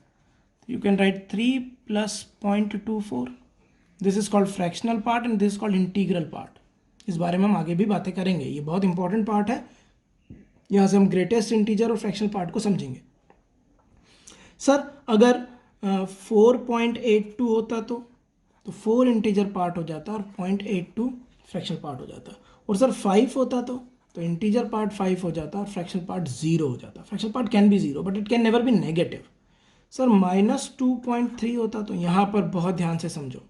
you can write 3 plus 0.24. This is called fractional part and this is called integral part. इस बारे में हम आगे भी बातें करेंगे. ये बहुत इंपॉर्टेंट पार्ट है. यहाँ से हम ग्रेटेस्ट इंटीजर और फ्रैक्शनल पार्ट को समझेंगे. सर अगर 4.82 होता तो 4 इंटीजर पार्ट हो जाता और 0.82 फ्रैक्शनल पार्ट हो जाता. और सर 5 होता तो इंटीजर पार्ट 5 हो जाता और फ्रैक्शनल पार्ट 0 हो जाता. Fractional part can be 0 but it can never be negative. Sir -2.3 होता तो यहाँ पर बहुत ध्यान से समझो.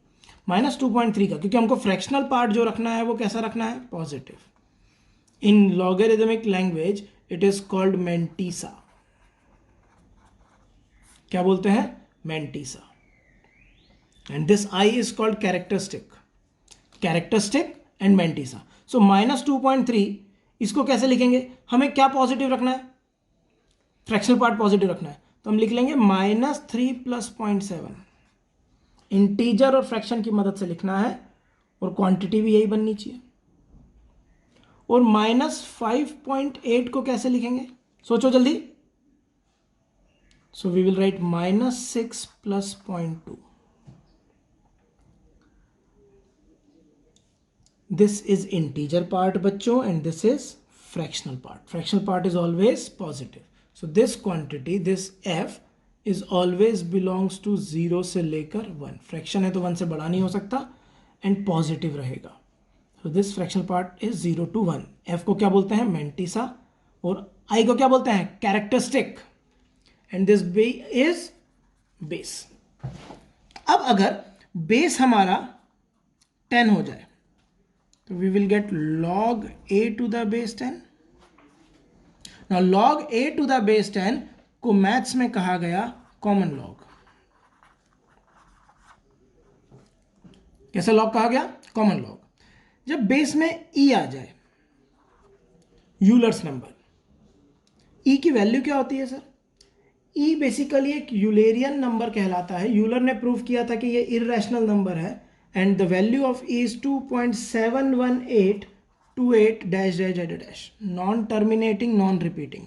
-2.3 का, क्योंकि हमको फ्रैक्शनल पार्ट जो रखना है वो कैसा रखना है, positive. In logarithmic language it is called mantissa. क्या बोलते हैं, mantissa. And this I is called characteristic and mantissa. So -2.3 इसको कैसे लिखेंगे, हमें क्या पॉजिटिव रखना है, फ्रैक्शनल पार्ट पॉजिटिव रखना है. तो हम लिख लेंगे -3 प्लस 0.7. इंटीजर और फ्रैक्शन की मदद से लिखना है और क्वांटिटी भी यही बननी चाहिए. और -5.8 को कैसे लिखेंगे, सोचो जल्दी. So we will write -6 plus 0.2. This is integer part बच्चों and this is fractional part. Fractional part is always positive. So this quantity, this f is always belongs to 0 से लेकर 1. Fraction है तो 1 से बड़ा नहीं हो सकता and positive रहेगा. So this fractional part is 0 to 1. f को क्या बोलते हैं, मेंटीसा. और i को क्या बोलते हैं, characteristic. And this b is base. अब अगर बेस हमारा 10 हो जाए तो we will get log a to the base 10. Now log a to the base 10 को मैथ्स में कहा गया कॉमन लॉग. कैसा लॉग कहा गया, कॉमन लॉग. जब बेस में e आ जाए, यूलर्स नंबर, e की वैल्यू क्या होती है सर, ई बेसिकली एक यूलेरियन नंबर कहलाता है. यूलर ने प्रूव किया था कि ये इर्रेशनल नंबर है and the value of E is 2.71828 dash dash dash dash, non terminating non repeating.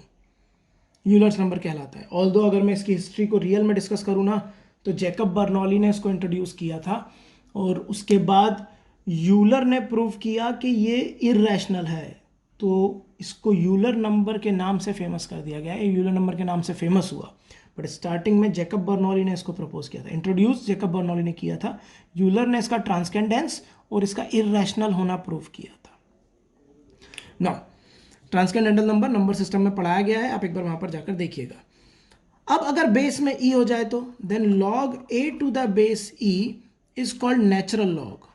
Euler's number कहलाता है. ऑल्दो अगर मैं इसकी हिस्ट्री को रियल में डिस्कस करूँ ना, तो जैकब बर्नौली ने इसको इंट्रोड्यूस किया था और उसके बाद यूलर ने प्रूव किया कि ये इर्रेशनल है, तो इसको यूलर नंबर के नाम से फेमस कर दिया गया है. यूलर नंबर के नाम से फेमस हुआ. बट स्टार्टिंग में जैकब बर्नौली ने इसको प्रपोज किया था, इंट्रोड्यूस जैकब बर्नौली ने किया था. यूलर ने इसका ट्रांसकेंडेंस और इसका इर्रेशनल होना प्रूव किया था. नाउ ट्रांसकेंडेंटल नंबर सिस्टम में पढ़ाया गया है, आप एक बार वहां पर जाकर देखिएगा. अब अगर बेस में ई हो जाए तो then log a to the base e is called natural log.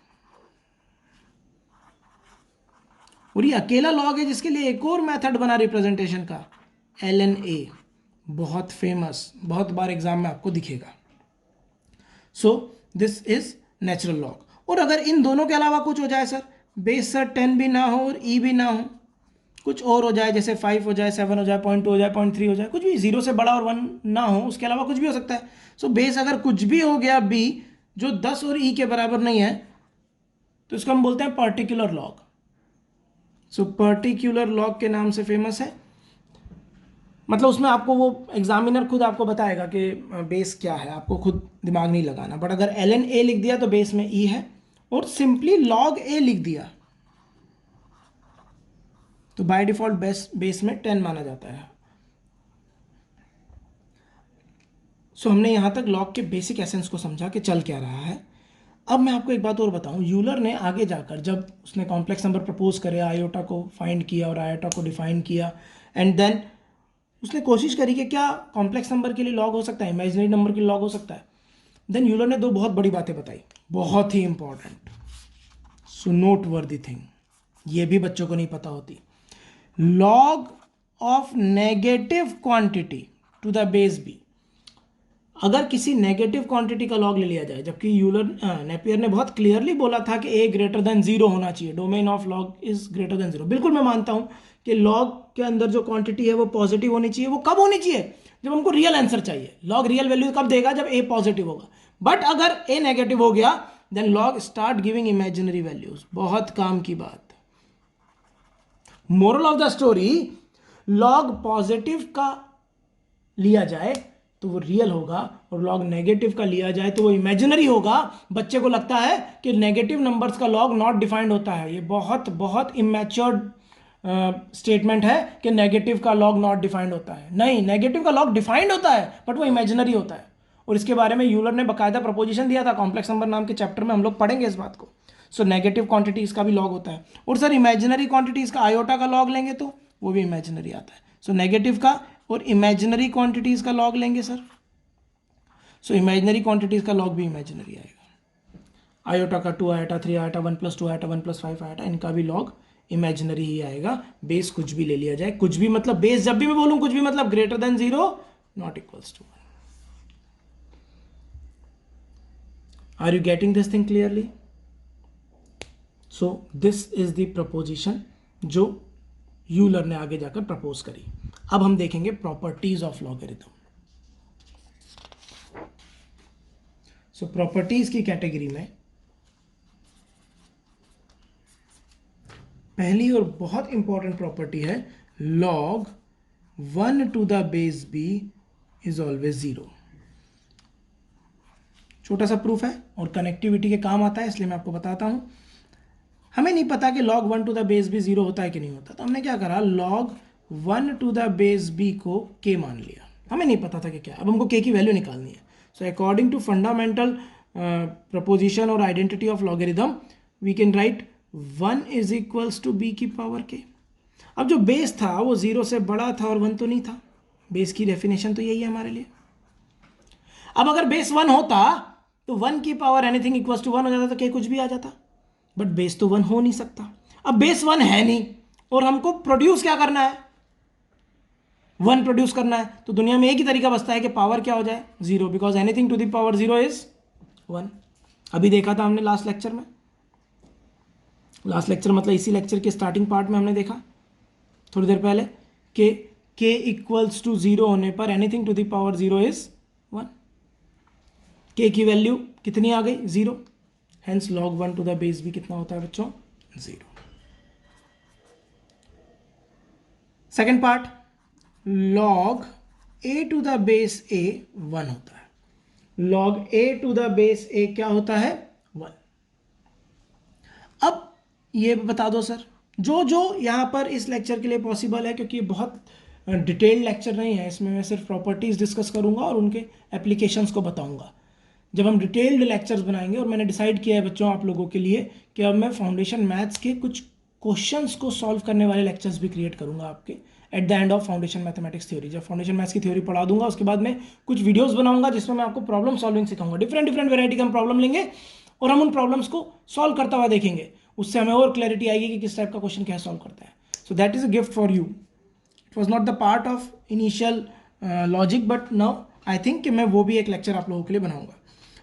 और ये अकेला लॉग है जिसके लिए एक और मेथड बना रिप्रेजेंटेशन का, LNA. बहुत फेमस, बहुत बार एग्जाम में आपको दिखेगा. सो दिस इज नेचुरल लॉग. और अगर इन दोनों के अलावा कुछ हो जाए सर, बेस सर 10 भी ना हो और ई भी ना हो, कुछ और हो जाए, जैसे 5 हो जाए, 7 हो जाए, 0.2 हो जाए, 0.3 हो जाए, कुछ भी 0 से बड़ा और 1 ना हो, उसके अलावा कुछ भी हो सकता है. सो बेस अगर कुछ भी हो गया बी जो 10 और ई के बराबर नहीं है, तो इसको हम बोलते हैं particular log. So particular log के नाम से फेमस है. मतलब उसमें आपको वो एग्जामिनर खुद आपको बताएगा कि बेस क्या है, आपको खुद दिमाग नहीं लगाना. बट अगर LNA लिख दिया तो बेस में ई है, और सिंपली log a लिख दिया तो बाय डिफॉल्ट बेस में 10 माना जाता है. सो हमने यहां तक लॉग के बेसिक एसेंस को समझा कि चल क्या रहा है. अब मैं आपको एक बात और बताऊं, यूलर ने आगे जाकर जब उसने कॉम्प्लेक्स नंबर प्रपोज करे, आयोटा को फाइंड किया और आयोटा को डिफाइन किया, एंड देन उसने कोशिश करी कि क्या कॉम्प्लेक्स नंबर के लिए लॉग हो सकता है, इमेजिनरी नंबर के लिए लॉग हो सकता है. देन यूलर ने दो बहुत बड़ी बातें बताई, बहुत ही important, so noteworthy thing, ये भी बच्चों को नहीं पता होती। Log of negative quantity to the base b, अगर किसी नेगेटिव क्वांटिटी का लॉग ले लिया जाए, जबकि यूलर नेपियर ने बहुत क्लियरली बोला था कि ए ग्रेटर देन जीरो होना चाहिए, domain of log is greater than zero. बिल्कुल मैं मानता हूं कि लॉग के अंदर जो क्वांटिटी है वो पॉजिटिव होनी चाहिए। वो कब होनी चाहिए? जब हमको रियल आंसर चाहिए। लॉग रियल वैल्यू कब देगा? जब ए पॉजिटिव होगा। बट अगर ए नेगेटिव हो गया then log start giving imaginary values. बहुत काम की बात। Moral of the story, log positive का लिया जाए तो वो रियल होगा, और लॉग नेगेटिव का लिया जाए तो वो इमेजिनरी होगा। बच्चे को लगता है कि नेगेटिव नंबर्स का लॉग नॉट डिफाइंड होता है। ये बहुत बहुत इमेच्योर्ड स्टेटमेंट है कि नेगेटिव का लॉग नॉट डिफाइंड होता है। नहीं, नेगेटिव का लॉग डिफाइंड होता है बट वो इमेजिनरी होता है। और इसके बारे में यूलर ने बाकायदा प्रपोजिशन दिया था, कॉम्प्लेक्स नंबर नाम के चैप्टर में हम लोग पढ़ेंगे इस बात को। सो नेगेटिव क्वांटिटीज का भी लॉग होता है। और सर इमेजिनरी क्वांटिटीज का आयोटा का लॉग लेंगे तो वो भी इमेजिनरी आता है। सो नेगेटिव का और इमेजिनरी क्वांटिटीज का लॉग लेंगे सर, सो इमेजिनरी क्वांटिटीज का लॉग भी इमेजिनरी आएगा। आयोटा का 2 आयोटा 3 आयोटा 1 + 2 आयोटा 1 + 5 आयोटा, इनका भी लॉग इमेजिनरी ही आएगा। बेस कुछ भी ले लिया जाए, कुछ भी मतलब बेस जब भी मैं बोलूं कुछ भी मतलब greater than 0 not equals to 1। Are you getting this thing clearly? So this is the proposition जो यूलर ने आगे जाकर प्रपोज करी। अब हम देखेंगे properties of logarithm. So properties की कैटेगरी में पहली और बहुत इंपॉर्टेंट प्रॉपर्टी है log 1 to the base b is always 0। छोटा सा प्रूफ है और कनेक्टिविटी के काम आता है, इसलिए मैं आपको बताता हूं। हमें नहीं पता कि log 1 to the base b 0 होता है कि नहीं होता, तो हमने क्या करा, log 1 to the base b को k मान लिया। हमें नहीं पता था कि क्या, अब हमको k की वैल्यू निकालनी है। So according to fundamental proposition और identity of logarithm we can write 1 is equals to b की पावर k। अब जो बेस था वो 0 से बड़ा था और 1 तो नहीं था। बेस की डेफिनेशन तो यही है हमारे लिए। अब अगर बेस 1 होता तो 1 की पावर एनीथिंग इक्वल्स टू 1 हो जाता, तो k कुछ भी आ जाता। बट बेस तो 1 हो नहीं सकता। अब बेस 1 है नहीं और हमको प्रोड्यूस क्या करना है, 1 प्रोड्यूस करना है। तो दुनिया में एक ही तरीका बचता है कि पावर क्या हो जाए, 0, because anything to the power 0 is 1। अभी देखा था हमने लास्ट लेक्चर में, लास्ट लेक्चर मतलब इसी लेक्चर के स्टार्टिंग पार्ट में हमने देखा थोड़ी देर पहले कि k इक्वल्स टू 0 होने पर anything to the power 0 is 1। k की वैल्यू कितनी आ गई, 0। Hence log 1 to the base भी कितना होता है बच्चों, 0। Second part, log a to the base a 1 होता है। log a to the base a क्या होता है, 1। अब ये बता दो सर, जो जो यहाँ पर इस लेक्चर के लिए पॉसिबल है, क्योंकि ये बहुत डिटेल्ड लेक्चर नहीं है, इसमें मैं सिर्फ प्रॉपर्टीज डिस्कस करूंगा और उनके एप्लीकेशंस को बताऊंगा। जब हम डिटेल्ड लेक्चर्स बनाएंगे, और मैंने डिसाइड किया है बच्चों आप लोगों के लिए कि अब मैं फाउंडेशन मैथ्स के कुछ क्वेश्चंस को सॉल्व करने वाले लेक्चर्स भी क्रिएट करूंगा आपके at the end of foundation mathematics theory. जब फाउंडेशन मैथ्स की थ्योरी पढ़ा दूंगा उसके बाद में कुछ वीडियोस बनाऊंगा जिसमें मैं आपको प्रॉब्लम सॉल्विंग सिखाऊंगा। डिफरेंट डिफरेंट वेराइटी का हम प्रॉब्लम लेंगे और हम उन प्रॉब्लम्स को सॉल्व करता हुआ देखेंगे। उससे हमें और क्लैरिटी आएगी कि किस टाइप का क्वेश्चन क्या सॉल्व करता है। सो that is a gift for you. It was not the part of initial logic, but now I think कि मैं वो भी एक लेक्चर आप लोगों के लिए बनाऊंगा।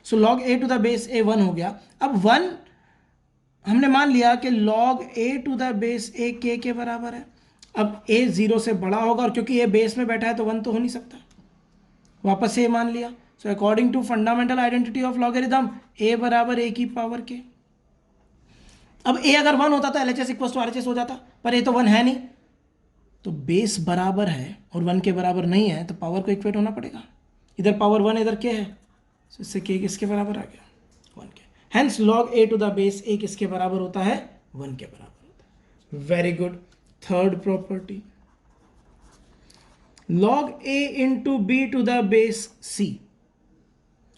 So log a to the base a 1 हो गया। अब 1 हमने मान लिया कि log a to the base a k के बराबर है। अब a 0 से बड़ा होगा और क्योंकि a बेस में बैठा है तो 1 तो हो नहीं सकता, वापस a मान लिया। सो according to fundamental identity of logarithm a बराबर a की पावर k। अब a अगर 1 होता तो LHS इक्वल टू RHS हो जाता, पर a तो 1 है नहीं, तो बेस बराबर है और 1 के बराबर नहीं है, तो पावर को इक्वेट होना पड़ेगा। इधर पावर 1 इधर k है, तो इससे k किसके बराबर आ गया, 1 के। Hence log a to the base a किसके बराबर होता है, 1 के बराबर होता है। Very good. Third property, log a into b to the base c।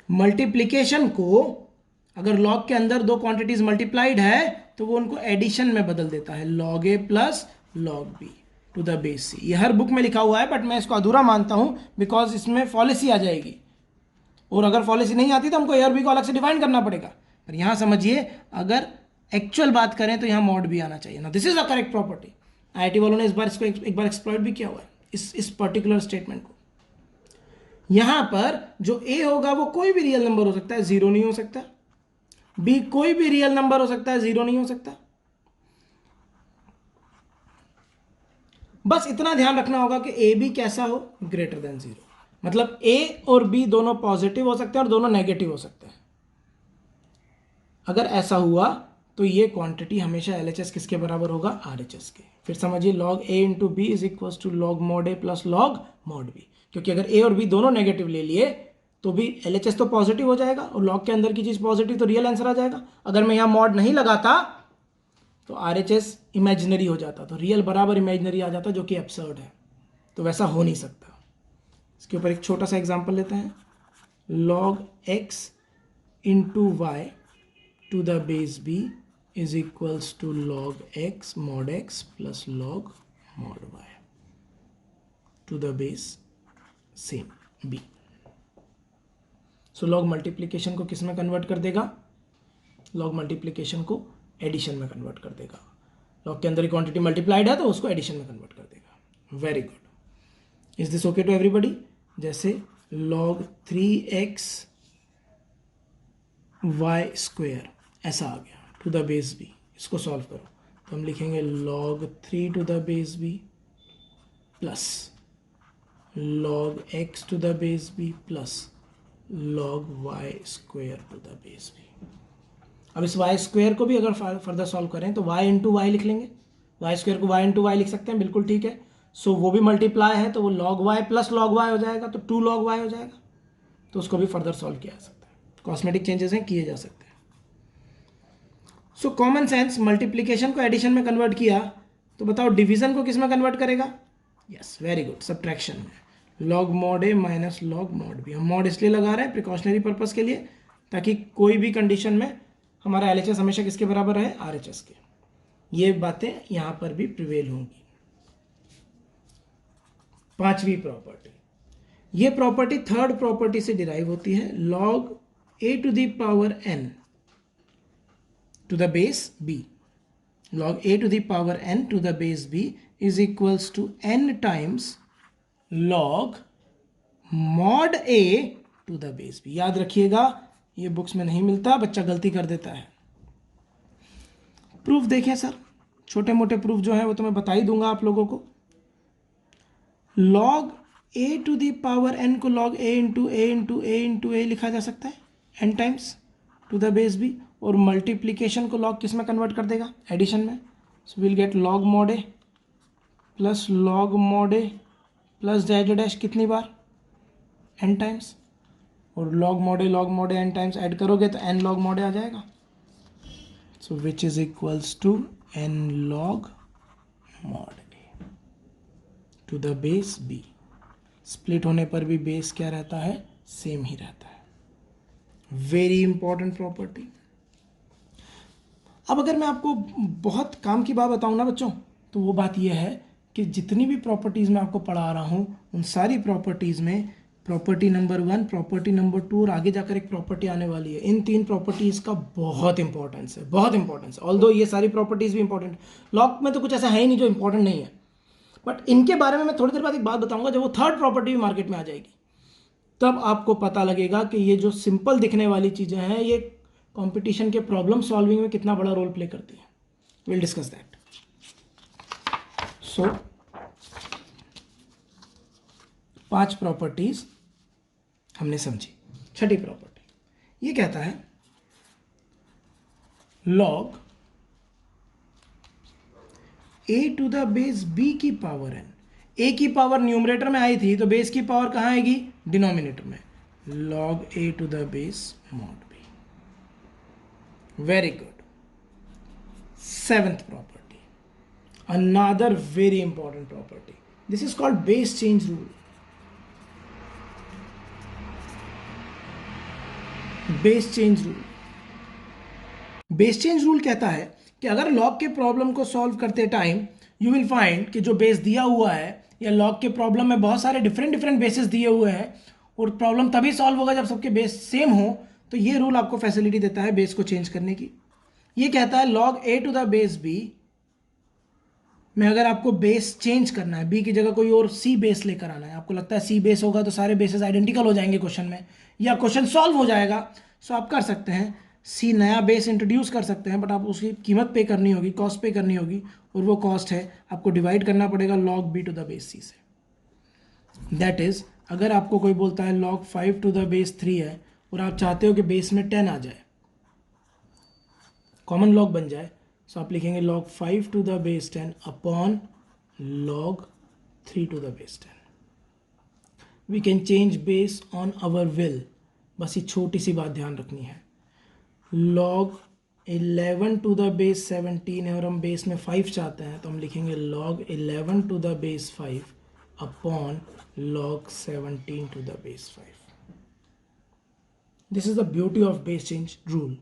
Multiplication को अगर log के अंदर दो क्वांटिटीज मल्टीप्लाइड है तो वो उनको एडिशन में बदल देता है, log a plus log b to the base c। ये हर बुक में लिखा हुआ है बट मैं इसको अधूरा मानता हूं बिकॉज इसमें फॉलिसी आ जाएगी और अगर पॉलिसी नहीं आती तो हमको ए और बी को अलग से डिफाइन करना पड़ेगा। पर यहाँ समझिए, अगर एक्चुअल बात करें तो यहाँ मॉड भी आना चाहिए ना। This is a correct property. IIT वालों ने इस बार इसको एक बार एक्सप्लॉइट भी किया हुआ है, इस पर्टिकुलर स्टेटमेंट को। यहाँ पर जो ए होगा वो कोई भी रियल नंबर हो सकता है, जीरो नहीं हो सकता। बी कोई भी रियल नंबर हो सकता है, जीरो नहीं हो सकता। बस इतना ध्यान रखना होगा कि ए बी कैसा हो, ग्रेटर देन जीरो। मतलब ए और बी दोनों पॉजिटिव हो सकते हैं और दोनों नेगेटिव हो सकते हैं। अगर ऐसा हुआ तो ये क्वांटिटी हमेशा एलएचएस किसके बराबर होगा, आरएचएस के। फिर समझिए log a into b is equal to log mod a plus log mod b, क्योंकि अगर ए और बी दोनों नेगेटिव ले लिए तो भी एलएचएस तो पॉजिटिव हो जाएगा और लॉग के अंदर की चीज पॉजिटिव, तो रियल आंसर आ जाएगा। अगर मैं यहाँ मॉड नहीं लगाता तो आरएचएस इमेजिनरी हो जाता, तो रियल बराबर इमेजिनरी आ जाता, जो कि एब्सर्ड है। तो वैसा हो नहीं सकता। इसके ऊपर एक छोटा सा एग्जांपल लेते हैं। Log x into y to the base b is equals to log x mod x plus log mod y to the base same b. So log multiplication को किस में कन्वर्ट कर देगा, लॉग मल्टीप्लीकेशन को addition में convert कर देगा। Log के अंदर ही क्वांटिटी मल्टीप्लाइड है तो उसको एडिशन में कन्वर्ट कर देगा। Very good. Is this okay to everybody? जैसे लॉग 3x वाई स्क्वेयर ऐसा आ गया टू द बेस बी। इसको सॉल्व करो तो हम लिखेंगे log 3 to the base b plus log x to the base b plus log y square to the base b. अब इस y स्क्वेयर को भी अगर फर्दर सॉल्व करें तो y इंटू वाई लिख लेंगे। y स्क्वेयर को y इंटू वाई लिख सकते हैं, बिल्कुल ठीक है। सो वो भी मल्टीप्लाई है तो वो log y plus log y हो जाएगा, तो 2 log y हो जाएगा। तो उसको भी फर्दर सॉल्व किया जा सकता है। कॉस्मेटिक चेंजेस हैं, किए जा सकते हैं। सो कॉमन सेंस, मल्टीप्लीकेशन को एडिशन में कन्वर्ट किया तो बताओ डिवीजन को किस में कन्वर्ट करेगा? यस, वेरी गुड, सब्ट्रैक्शन में। लॉग मॉड ए माइनस लॉग मॉड बी। हम मॉड इसलिए लगा रहे हैं प्रिकॉशनरी पर्पस के लिए, ताकि कोई भी कंडीशन में हमारा एलएचएस हमेशा किसके बराबर है, आरएचएस के। ये बातें यहां पर भी प्रिवेल होंगी। पांचवी प्रॉपर्टी, ये प्रॉपर्टी थर्ड प्रॉपर्टी से डिराइव होती है। Log a to the power n to the base b, log a to the power n to the base b is equals to n times log mod a to the base b। याद रखिएगा, ये books में नहीं मिलता, बच्चा गलती कर देता है। प्रूफ देखें सर, छोटे मोटे प्रूफ जो है वो तो मैं बता ही दूंगा आप लोगों को। log a to the power n को log a into a into a into a लिखा जा सकता है n times to the base b, और मल्टीप्लीकेशन को लॉग किस में कन्वर्ट कर देगा, एडिशन में। So will get log mod a plus log mod a plus dash dash कितनी बार, n टाइम्स, और log mod a n times add करोगे तो n लॉग मॉड ए आ जाएगा। So which is equals to n log mod a to the base b। Split होने पर भी बेस क्या रहता है, सेम ही रहता है। Very important property. अब अगर मैं आपको बहुत काम की बात बताऊं ना बच्चों, तो वो बात यह है कि जितनी भी प्रॉपर्टीज़ मैं आपको पढ़ा रहा हूं उन सारी प्रॉपर्टीज़ में प्रॉपर्टी नंबर 1, प्रॉपर्टी नंबर 2 और आगे जाकर एक प्रॉपर्टी आने वाली है, इन 3 प्रॉपर्टीज़ का बहुत इंपॉर्टेंस है, बहुत इंपॉर्टेंस है। ऑल्दो ये सारी प्रॉपर्टीज़ भी इंपॉर्टेंट, लॉग में तो कुछ ऐसा है ही नहीं जो इंपॉर्टेंट नहीं है, बट इनके बारे में मैं थोड़ी देर बाद एक बात बताऊंगा। जब वो थर्ड प्रॉपर्टी भी मार्केट में आ जाएगी तब आपको पता लगेगा कि ये जो सिंपल दिखने वाली चीज़ें हैं ये कंपटीशन के प्रॉब्लम सॉल्विंग में कितना बड़ा रोल प्ले करती है। Will discuss that. So 5 properties हमने समझी। छठी प्रॉपर्टी ये कहता है log a to the base b की पावर एन। ए की पावर न्यूमरेटर में आई थी तो बेस की पावर कहाँ आएगी, डिनोमिनेटर में। Log a to the base mod b. Very good. 7th property, another very important property. This is called base change rule. Base change rule. Base change rule कहता है कि अगर लॉग के problem को solve करते time you will find कि जो base दिया हुआ है या लॉग के प्रॉब्लम में बहुत सारे डिफरेंट बेसिस दिए हुए हैं, और प्रॉब्लम तभी सॉल्व होगा जब सबके बेस सेम हो। तो ये रूल आपको फैसिलिटी देता है बेस को चेंज करने की। ये कहता है log a to the base b में अगर आपको बेस चेंज करना है, b की जगह कोई और c बेस लेकर आना है, आपको लगता है c बेस होगा तो सारे बेसेस आइडेंटिकल हो जाएंगे क्वेश्चन में, या क्वेश्चन सॉल्व हो जाएगा, सो आप कर सकते हैं c नया बेस इंट्रोड्यूस कर सकते हैं, बट आप उसकी कीमत पे करनी होगी, कॉस्ट पे करनी होगी, और वो कॉस्ट है आपको डिवाइड करना पड़ेगा log b to the base c से। दैट इज, अगर आपको कोई बोलता है log 5 टू द बेस 3 है और आप चाहते हो कि बेस में 10 आ जाए, कॉमन लॉग बन जाए, सो आप लिखेंगे log 5 to the base 10 upon log 3 to the base 10। We can change base on our will, बस ये छोटी सी बात ध्यान रखनी है। log 11 टू द बेस 17 है और हम बेस में 5 चाहते हैं, तो हम लिखेंगे log 11 to the base 5 upon log 17 to the base 5। This is the beauty of base change rule,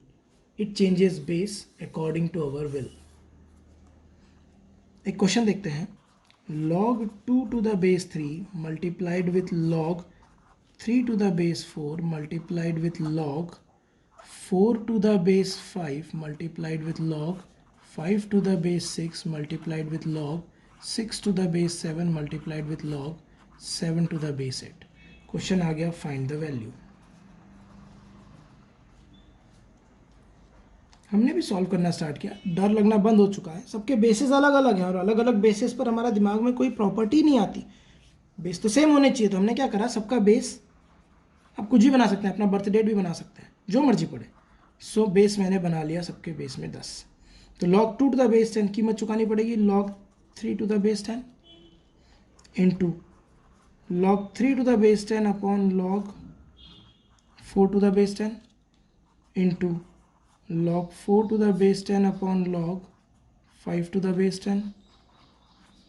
it changes base according to our will। एक क्वेश्चन देखते हैं, log 2 to the base 3 multiplied with log 3 to the base 4 multiplied with log 4 to the base 5 multiplied with log 5 to the base 6 multiplied with log 6 to the base 7 multiplied with log 7 to the base 8। Question आ गया, find the value. हमने भी solve करना start किया, डर लगना बंद हो चुका है। सबके बेसिस अलग अलग हैं और अलग अलग बेसिस पर हमारा दिमाग में कोई प्रॉपर्टी नहीं आती, बेस तो सेम होने चाहिए। तो हमने क्या करा, सबका बेस आप कुछ भी बना सकते हैं, अपना बर्थ डेट भी बना सकते हैं, जो मर्जी पड़े। सो बेस मैंने बना लिया सबके बेस में 10। तो log 2 टू द बेस 10 कीमत चुकानी पड़ेगी log 3 to the base 10 into log 3 to the base 10 upon log 4 to the base 10 into log 4 to the base 10 upon log 5 to the base 10,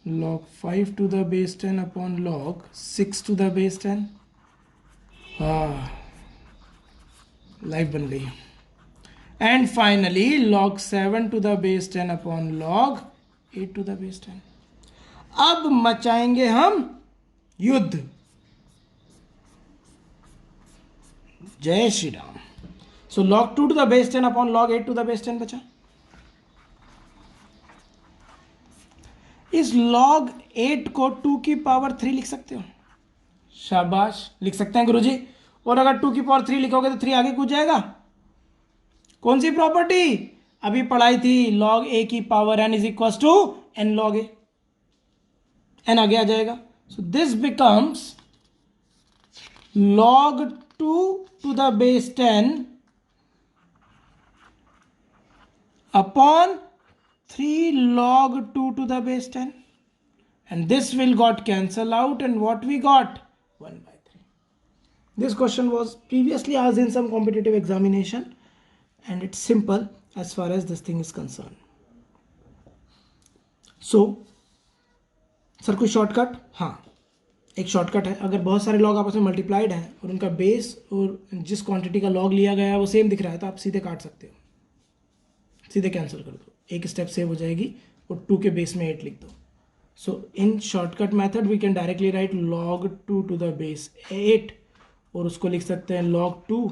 log 5 to the base 10 upon log 6 to the base 10। Life बन गई। And finally log 7 to the base 10 upon log 8 to the base 10। अब मचाएंगे हम युद्ध। जय Shri Ram. So log 2 to the base 10 upon log 8 to the base 10 बचा। इस log 8 को 2 की पावर 3 लिख सकते हो? शाबाश, लिख सकते हैं गुरुजी। और अगर 2 की पावर 3 लिखोगे तो 3 आगे कूद जाएगा। कौन सी प्रॉपर्टी अभी पढ़ाई थी? log a की power n is equal to n log a, n आगे आ जाएगा। So this becomes log 2 to the base 10 upon 3 log 2 to the base 10, and this will got cancel out, and what we got? 1/3. This question was previously asked in some competitive examination, and it's simple as far as this thing is concerned. So sir कोई shortcut? हाँ, एक shortcut है। अगर बहुत सारे log आपस में multiplied हैं और उनका बेस और जिस क्वांटिटी का लॉग लिया गया है वो सेम दिख रहा है, तो आप सीधे काट सकते हो, सीधे कैंसिल कर दो, एक स्टेप सेव हो जाएगी और 2 के बेस में 8 लिख दो। So in shortcut method we can directly write log 2 to the base 8, और उसको लिख सकते हैं log 2,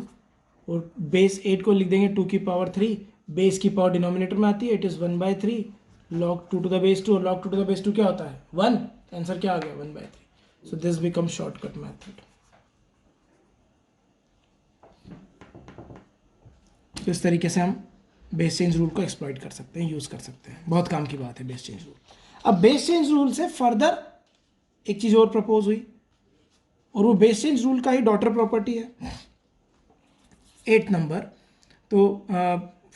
और बेस 8 को लिख देंगे 2 की पावर 3, बेस की पावर डिनोमिनेटर में आती है, it is 1/3 log 2 to the base 2, और log 2 टू द बेस 2 क्या होता है? 1। आंसर क्या आ गया? 1/3। So this become shortcut method. तो इस तरीके से हम बेस चेंज रूल को एक्सप्लॉइट कर सकते हैं, यूज़ कर सकते हैं। बहुत काम की बात है बेस चेंज रूल। अब बेस चेंज रूल से फर्दर एक चीज़ और प्रपोज हुई, और वो बेस चेंज रूल का ही डॉटर प्रॉपर्टी है 8 नंबर। तो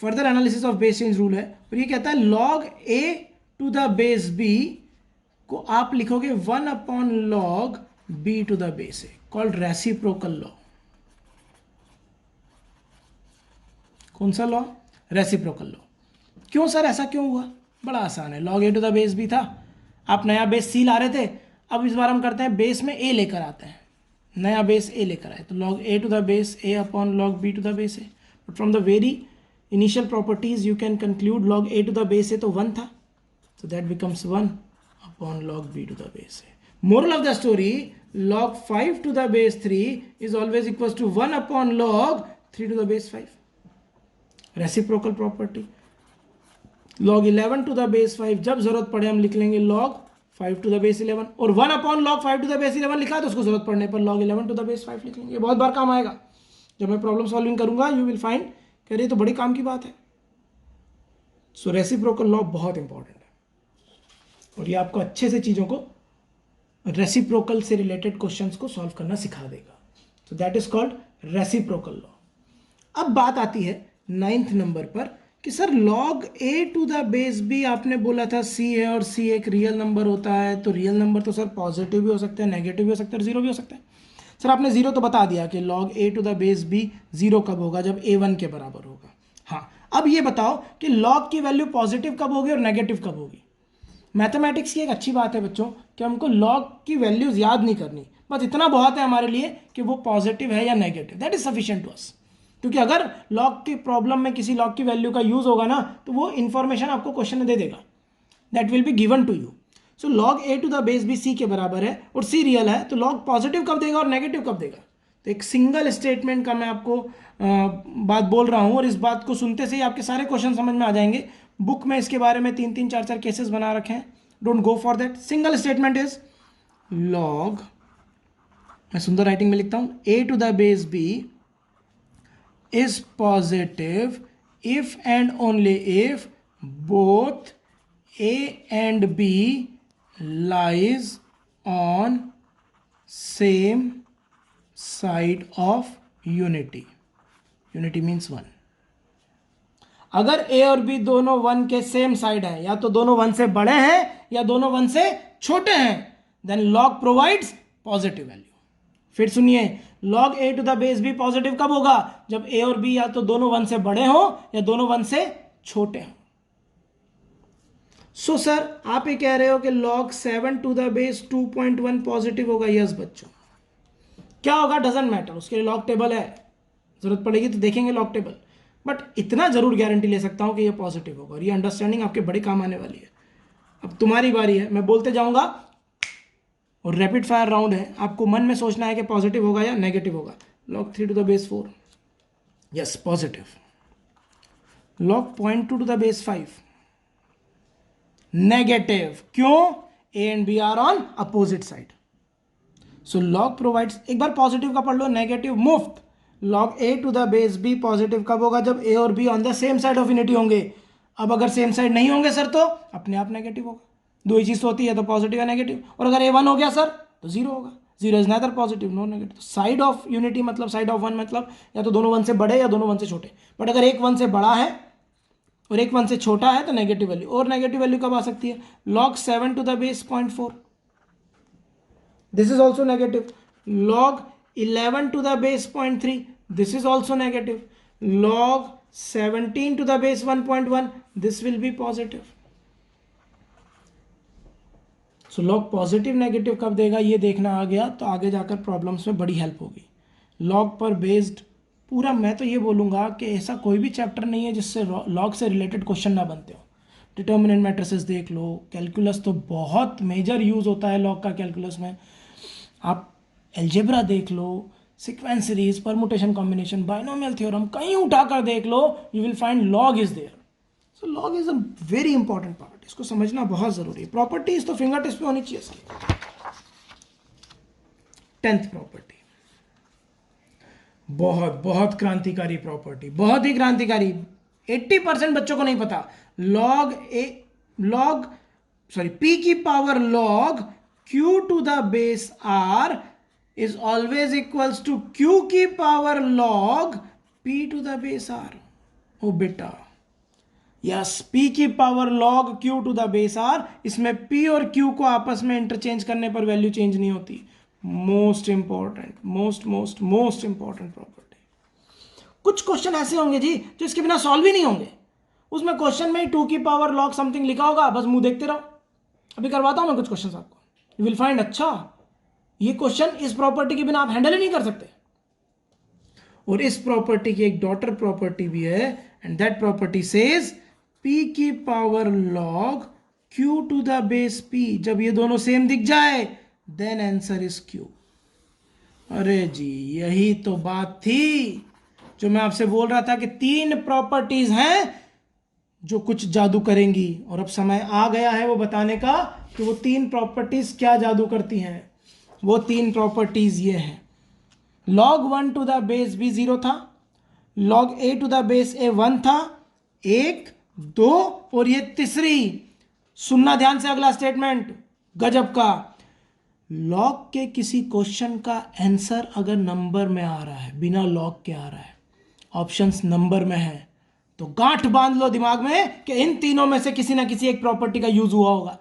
further analysis of base change rule है, और ये कहता है log a to the base b को आप लिखोगे 1 upon log b to the base a, called reciprocal law. कौन सा लॉ? Reciprocal law. क्यों सर, ऐसा क्यों हुआ? बड़ा आसान है। log a to the base b था, आप नया बेस c ला रहे थे, अब इस बार हम करते हैं बेस में a लेकर आते हैं, नया बेस a लेकर आए, तो log a to the base a upon log b to the base a। But from the very initial properties you can conclude log a to the base a तो 1 था, so that becomes 1 upon log b to the base a। Moral of the story, log 5 to the base 3 is always equals to 1 upon log 3 to the base 5. Reciprocal property. log 11 to the base 5 जब जरूरत पड़े हम लिख लेंगे log 5 to the base 11, और 1 upon log 5 to the base 11 लिखा है तो उसको जरूरत पड़ने पर log 11 to the base 5 लिख लेंगे. बहुत बार काम आएगा जब मैं प्रॉब्लम सॉल्विंग करूंगा. यू विल फाइंड कह रही तो बड़ी काम की बात है. सो रेसिप्रोकल लॉ बहुत इंपॉर्टेंट है और ये आपको अच्छे से चीज़ों को रेसिप्रोकल से रिलेटेड क्वेश्चंस को सॉल्व करना सिखा देगा. So that is called reciprocal law. अब बात आती है 9th नंबर पर कि sir log a to the base b आपने बोला था c है और c एक रियल नंबर होता है, तो रियल नंबर तो सर पॉजिटिव भी हो सकते हैं, नेगेटिव भी हो सकते हैं, जीरो भी हो सकते हैं. सर आपने जीरो तो बता दिया कि log a to the base b zero कब होगा, जब a1 के बराबर होगा. हाँ, अब ये बताओ कि log की वैल्यू पॉजिटिव कब होगी और नेगेटिव कब होगी. मैथमेटिक्स की एक अच्छी बात है बच्चों कि हमको log की वैल्यूज याद नहीं करनी, बस इतना बहुत है हमारे लिए कि वो पॉजिटिव है या negative. That is sufficient to us. क्योंकि अगर log की प्रॉब्लम में किसी log की वैल्यू का यूज होगा ना तो वो इंफॉर्मेशन आपको क्वेश्चन में दे देगा. That will be given to you. So log a to the base b c के बराबर है और c रियल है, तो log पॉजिटिव कब देगा और नेगेटिव कब देगा. तो एक सिंगल स्टेटमेंट का मैं आपको बात बोल रहा हूं और इस बात को सुनते से ही आपके सारे क्वेश्चन समझ में आ जाएंगे. बुक में इसके बारे में 3-3, 4-4 केसेस बना रखे हैं. Don't go for that. Single statement is log, मैं सुंदर राइटिंग में लिखता हूं, a to the base b is positive if and only if both a and b lies on same side of unity. Unity means 1. अगर a और b दोनों 1 के same side हैं, या तो दोनों 1 से बड़े हैं या दोनों 1 से छोटे हैं, then log provides positive value. फिर सुनिए, log a to the base b positive कब होगा, जब a और b या तो दोनों 1 से बड़े हो या दोनों 1 से छोटे हो. सो सर आप ये कह रहे हो कि log 7 to the base 2.1 positive होगा. यस बच्चों, क्या होगा डजंट मैटर, उसके लिए log टेबल है, जरूरत पड़ेगी तो देखेंगे log टेबल. बट इतना जरूर गारंटी ले सकता हूं कि ये पॉजिटिव होगा और ये अंडरस्टैंडिंग आपके बड़े काम आने वाली है. अब तुम्हारी बारी है, मैं बोलते जाऊंगा और रैपिड फायर राउंड है. आपको मन में सोचना है कि पॉजिटिव होगा या नेगेटिव होगा. log 3 to the base 4, yes positive. log 0.2 to the base 5, negative. क्यों? a and b are on opposite side. So log provides, एक बार पॉजिटिव का पढ़ लो, नेगेटिव मुफ्त. log a to the base b positive कब होगा, जब a और b on the same side of unity होंगे. अब अगर सेम साइड नहीं होंगे सर तो अपने आप नेगेटिव होगा. दो ही चीज तो होती है, तो पॉजिटिव या नेगेटिव. और अगर a1 हो गया सर तो जीरो होगा. Zero is neither positive no negative. Side of unity मतलब साइड ऑफ 1 मतलब या तो दोनों 1 से बड़े या दोनों 1 से छोटे. बट अगर एक 1 से बड़ा है और एक 1 से छोटा है तो नेगेटिव वैल्यू. और नेगेटिव वैल्यू कब आ सकती है, log 7 to the base 0.4, this is also negative. log 11 to the base 0.3, this is also negative. log 17 to the base 1.1, this will be positive. So log positive negative कब देगा ये देखना आ गया तो आगे जाकर प्रॉब्लम्स में बड़ी हेल्प होगी. log पर बेस्ड पूरा, मैं तो ये बोलूँगा कि ऐसा कोई भी चैप्टर नहीं है जिससे log से रिलेटेड क्वेश्चन ना बनते हो. डिटर्मिनेंट मैट्रिसेस देख लो, कैलकुलस तो बहुत मेजर यूज़ होता है log का कैलकुलस में. आप एल्जेब्रा देख लो, sequence series, permutation combination, binomial theorem, कहीं उठाकर देख लो, you will find log is there. So log is a very important part, इसको समझना बहुत जरूरी है. प्रॉपर्टीज तो फिंगर टिप्स पे होनी चाहिए इसकी. 10th प्रॉपर्टी, बहुत बहुत क्रांतिकारी प्रॉपर्टी, बहुत ही क्रांतिकारी. 80% बच्चों को नहीं पता. p की power log q to the base r is always equals to q की power log p to the base r. ओ बेटा, यस, p की power log q to the base r, इसमें p और q को आपस में इंटरचेंज करने पर वैल्यू चेंज नहीं होती. Most important, most important property. कुछ क्वेश्चन ऐसे होंगे जी जो इसके बिना सॉल्व ही नहीं होंगे. उसमें क्वेश्चन में 2 की पावर log समथिंग लिखा होगा, बस मुंह देखते रहो. अभी करवाता हूं मैं कुछ क्वेश्चन आपको, यू विल फाइंड अच्छा ये क्वेश्चन इस प्रॉपर्टी के बिना आप हैंडल ही नहीं कर सकते. और इस प्रॉपर्टी की एक डॉटर प्रॉपर्टी भी है, and that property says p की power log q to the base p, जब ये दोनों सेम दिख जाए देन आंसर इज q. अरे जी, यही तो बात थी जो मैं आपसे बोल रहा था कि 3 प्रॉपर्टीज हैं जो कुछ जादू करेंगी, और अब समय आ गया है वो बताने का कि वो 3 प्रॉपर्टीज क्या जादू करती हैं। वो 3 प्रॉपर्टीज ये हैं। log 1 to the base b 0 था, log a to the base a 1 था, 1, 2, और ये तीसरी, सुनना ध्यान से अगला स्टेटमेंट, गजब का। लॉग के किसी क्वेश्चन का आंसर अगर नंबर में आ रहा है, बिना लॉग के आ रहा है, ऑप्शंस नंबर में है, तो गांठ बांध लो दिमाग में कि इन तीनों में से किसी ना किसी एक प्रॉपर्टी का यूज हुआ होगा।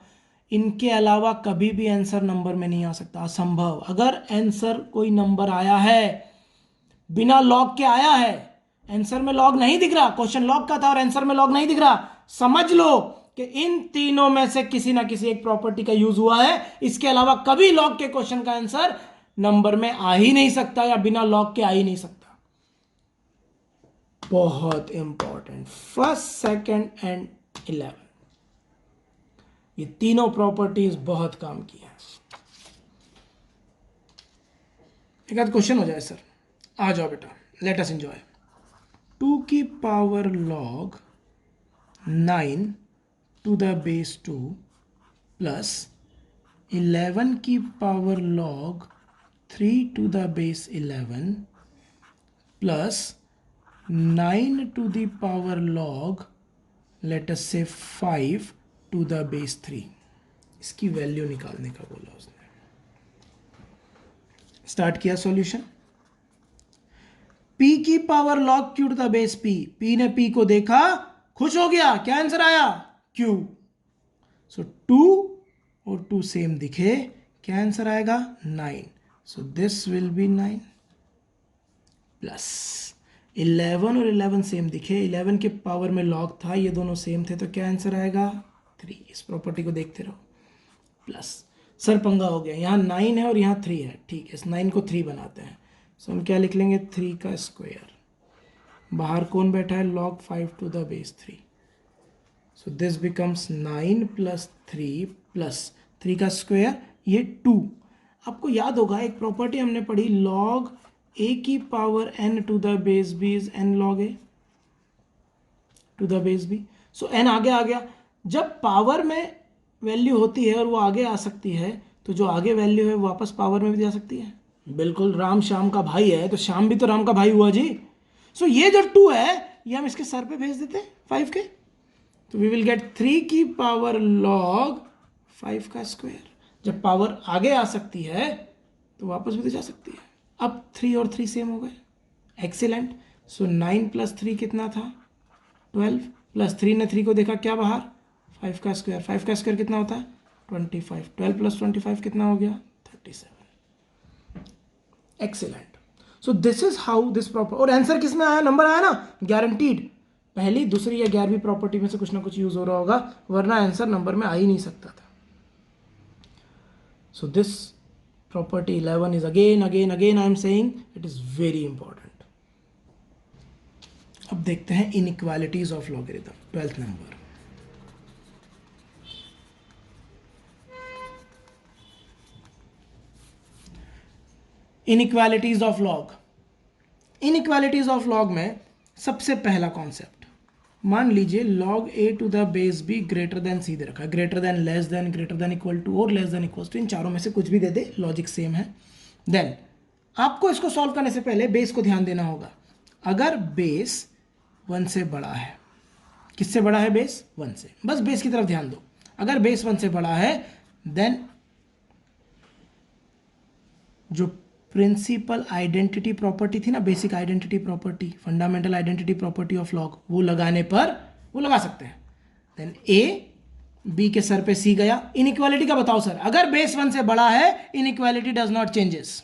इनके अलावा कभी भी आंसर नंबर में नहीं आ सकता, असंभव। अगर आंसर कोई नंबर आया है, बिना लॉग के आया है, आंसर में लॉग नहीं दिख रहा, क्वेश्चन लॉग का था और आंसर में लॉग नहीं दिख रहा, समझ लो कि इन तीनों में से किसी ना किसी एक प्रॉपर्टी का यूज हुआ है। इसके अलावा कभी लॉग के क्वेश्चन का आंसर नंबर में आ ही नहीं सकता, या बिना लॉग के आ ही नहीं सकता। बहुत इंपॉर्टेंट, फर्स्ट, सेकंड एंड 11, ये तीनों प्रॉपर्टीज बहुत काम की हैं। एक आध क्वेश्चन हो जाए सर, आ जाओ बेटा, लेट अस एंजॉय। 2 की power log 9 to the base 2 plus 11 की power log 3 to the base 11 plus 9 to the power log let us say 5 to the base 3। इसकी वैल्यू निकालने का बोला उसने। स्टार्ट किया सॉल्यूशन। p की power log q to the base p, p ने p को देखा, खुश हो गया, क्या आंसर आया, q। सो 2 और 2 सेम दिखे, क्या आंसर आएगा, 9। सो दिस विल बी 9 प्लस 11 और 11 सेम दिखे, 11 के पावर में log था, ये दोनों सेम थे, तो क्या आंसर आएगा, 3। इस प्रॉपर्टी को देखते रहो। प्लस, सर पंगा हो गया, यहाँ 9 है और यहाँ 3 है, ठीक है, इस 9 को 3 बनाते हैं। सो हम क्या लिख लेंगे, 3 का स्क्वायर, बाहर कौन बैठा है, log 5 to the base 3। So this becomes 9 plus 3 plus 3 का स्क्वायर, ये 2। आपको याद होगा एक प्रॉपर्टी हमने पढ़ी, log a की power n to the base b is n log a to the base b। So n आगे आ गया, जब पावर में वैल्यू होती है और वो आगे आ सकती है, तो जो आगे वैल्यू है वो वापस पावर में भी जा सकती है। बिल्कुल, राम श्याम का भाई है तो श्याम भी तो राम का भाई हुआ जी। सो ये जो 2 है ये हम इसके सर पे भेज देते हैं 5 के, तो वी विल गेट 3 की पावर log 5 का स्क्वायर। जब पावर आगे आ सकती है तो वापस भी तो जा सकती है। अब 3 और 3 सेम हो गए, एक्सीलेंट। सो 9 प्लस 3 कितना था, 12 प्लस 3 ने 3 को देखा, क्या बाहर, 5 का स्क्वायर, 5 का स्क्वायर कितना होता है, 25, 12 प्लस 25 कितना हो गया, 37। Excellent. So this is how this proper, और आंसर किस में आया, नंबर आया ना, गारंटीड। पहली, दूसरी या 11वीं प्रॉपर्टी में से कुछ ना कुछ यूज हो रहा होगा, वरना आंसर नंबर में आ ही नहीं सकता था। So this property 11 is again I am saying it is very important. अब देखते हैं inequalities of logarithm, 12th number. Inequalities of log, inequalities of log में सबसे पहला कॉन्सेप्ट, मान लीजिए log a to the base b greater than c दे रखा है, greater than, less than, greater than equal to और लेस देन इक्वल टू, इन चारों में से कुछ भी दे दे, लॉजिक सेम है। देन आपको इसको सॉल्व करने से पहले बेस को ध्यान देना होगा। अगर बेस 1 से बड़ा है, किससे बड़ा है, बेस 1 से, बस बेस की तरफ ध्यान दो। अगर बेस 1 से बड़ा है देन जो प्रिंसिपल आइडेंटिटी प्रॉपर्टी थी ना, basic identity property, fundamental identity property of log, वो लगाने पर वो लगा सकते हैं। देन ए बी के सर पे सी गया। इनइक्वालिटी का बताओ सर, अगर बेस 1 से बड़ा है इनइक्वालिटी डज नॉट चेंजेस,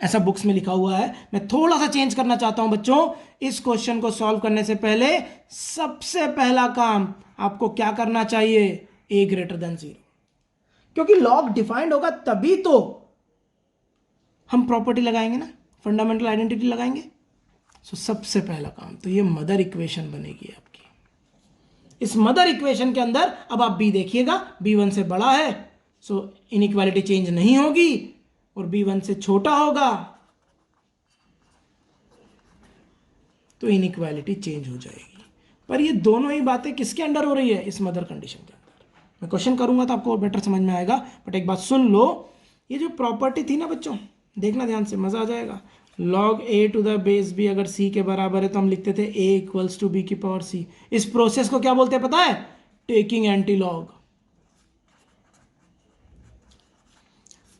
ऐसा बुक्स में लिखा हुआ है। मैं थोड़ा सा चेंज करना चाहता हूं बच्चों, इस क्वेश्चन को सॉल्व करने से पहले सबसे पहला काम आपको क्या करना चाहिए, ए ग्रेटर देन 0, क्योंकि लॉग डिफाइंड होगा तभी तो हम प्रॉपर्टी लगाएंगे ना, फंडामेंटल आइडेंटिटी लगाएंगे। सो सबसे पहला काम तो ये मदर इक्वेशन बनेगी आपकी। इस मदर इक्वेशन के अंदर अब आप बी देखिएगा, बी 1 से बड़ा है, सो इनइक्वालिटी चेंज नहीं होगी। और b 1 से छोटा होगा तो इनइक्वालिटी चेंज हो जाएगी। पर ये दोनों ही बातें किसके अंडर हो रही है? इस मदर कंडीशन के अंदर। मैं क्वेश्चन करूंगा तो आपको और बेटर समझ में आएगा, बट एक बात सुन लो, ये जो प्रॉपर्टी थी ना बच्चों, देखना ध्यान से, मजा आ जाएगा। log a to the base b अगर c के बराबर है तो हम लिखते थे a इक्वल्स टू b की पावर c। इस प्रोसेस को क्या बोलते हैं पता है? Taking anti log.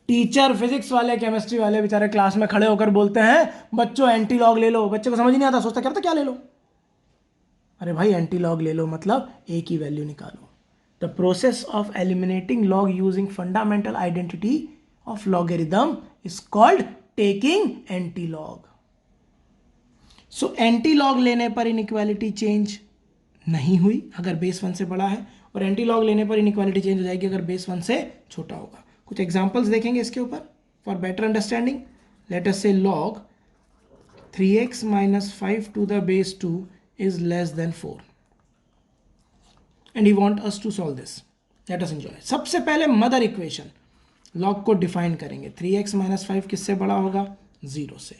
Teacher, physics वाले, केमिस्ट्री वाले बेचारे क्लास में खड़े होकर बोलते हैं बच्चों एंटी लॉग ले लो। बच्चे को समझ नहीं आता, सोचता क्या पता क्या ले लो। अरे भाई एंटी लॉग ले लो मतलब a की वैल्यू निकालो। The process of eliminating log using fundamental identity of logarithm is called taking anti log. So anti log लेने पर इनइक्वालिटी चेंज नहीं हुई अगर बेस 1 से बड़ा है, और एंटी लॉग लेने पर इनइक्वालिटी चेंज हो जाएगी अगर बेस 1 से छोटा होगा। कुछ एग्जांपल्स देखेंगे इसके ऊपर for better understanding. Late us से log 3x minus 5 to the base 2 is less than 4 and he want us to solve this. Let us enjoy. सबसे पहले मदर इक्वेशन log को डिफाइन करेंगे। 3x minus 5 किससे बड़ा होगा? 0 से।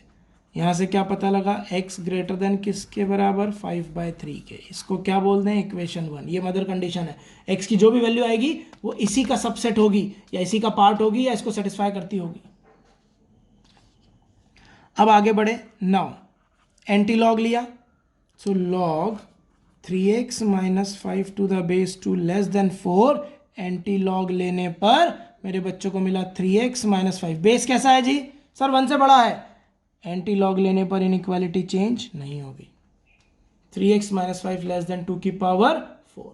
यहाँ से क्या पता लगा? x ग्रेटर देन किसके बराबर? 5/3 के। इसको क्या बोल दें? इक्वेशन 1। ये मदर कंडीशन है। x की जो भी वैल्यू आएगी वो इसी का सबसेट होगी या इसी का पार्ट होगी या इसको सेटिस्फाई करती होगी। अब आगे बढ़े। नाउ एंटी लॉग लिया, सो log 3x minus 5 to the base 2 less than 4। Anti log लेने पर मेरे बच्चों को मिला 3x minus 5। बेस कैसा है जी? सर 1 से बड़ा है। एंटी लॉग लेने पर इनइक्वालिटी चेंज नहीं होगी। 3x minus 5 लेस देन 2 की पावर 4।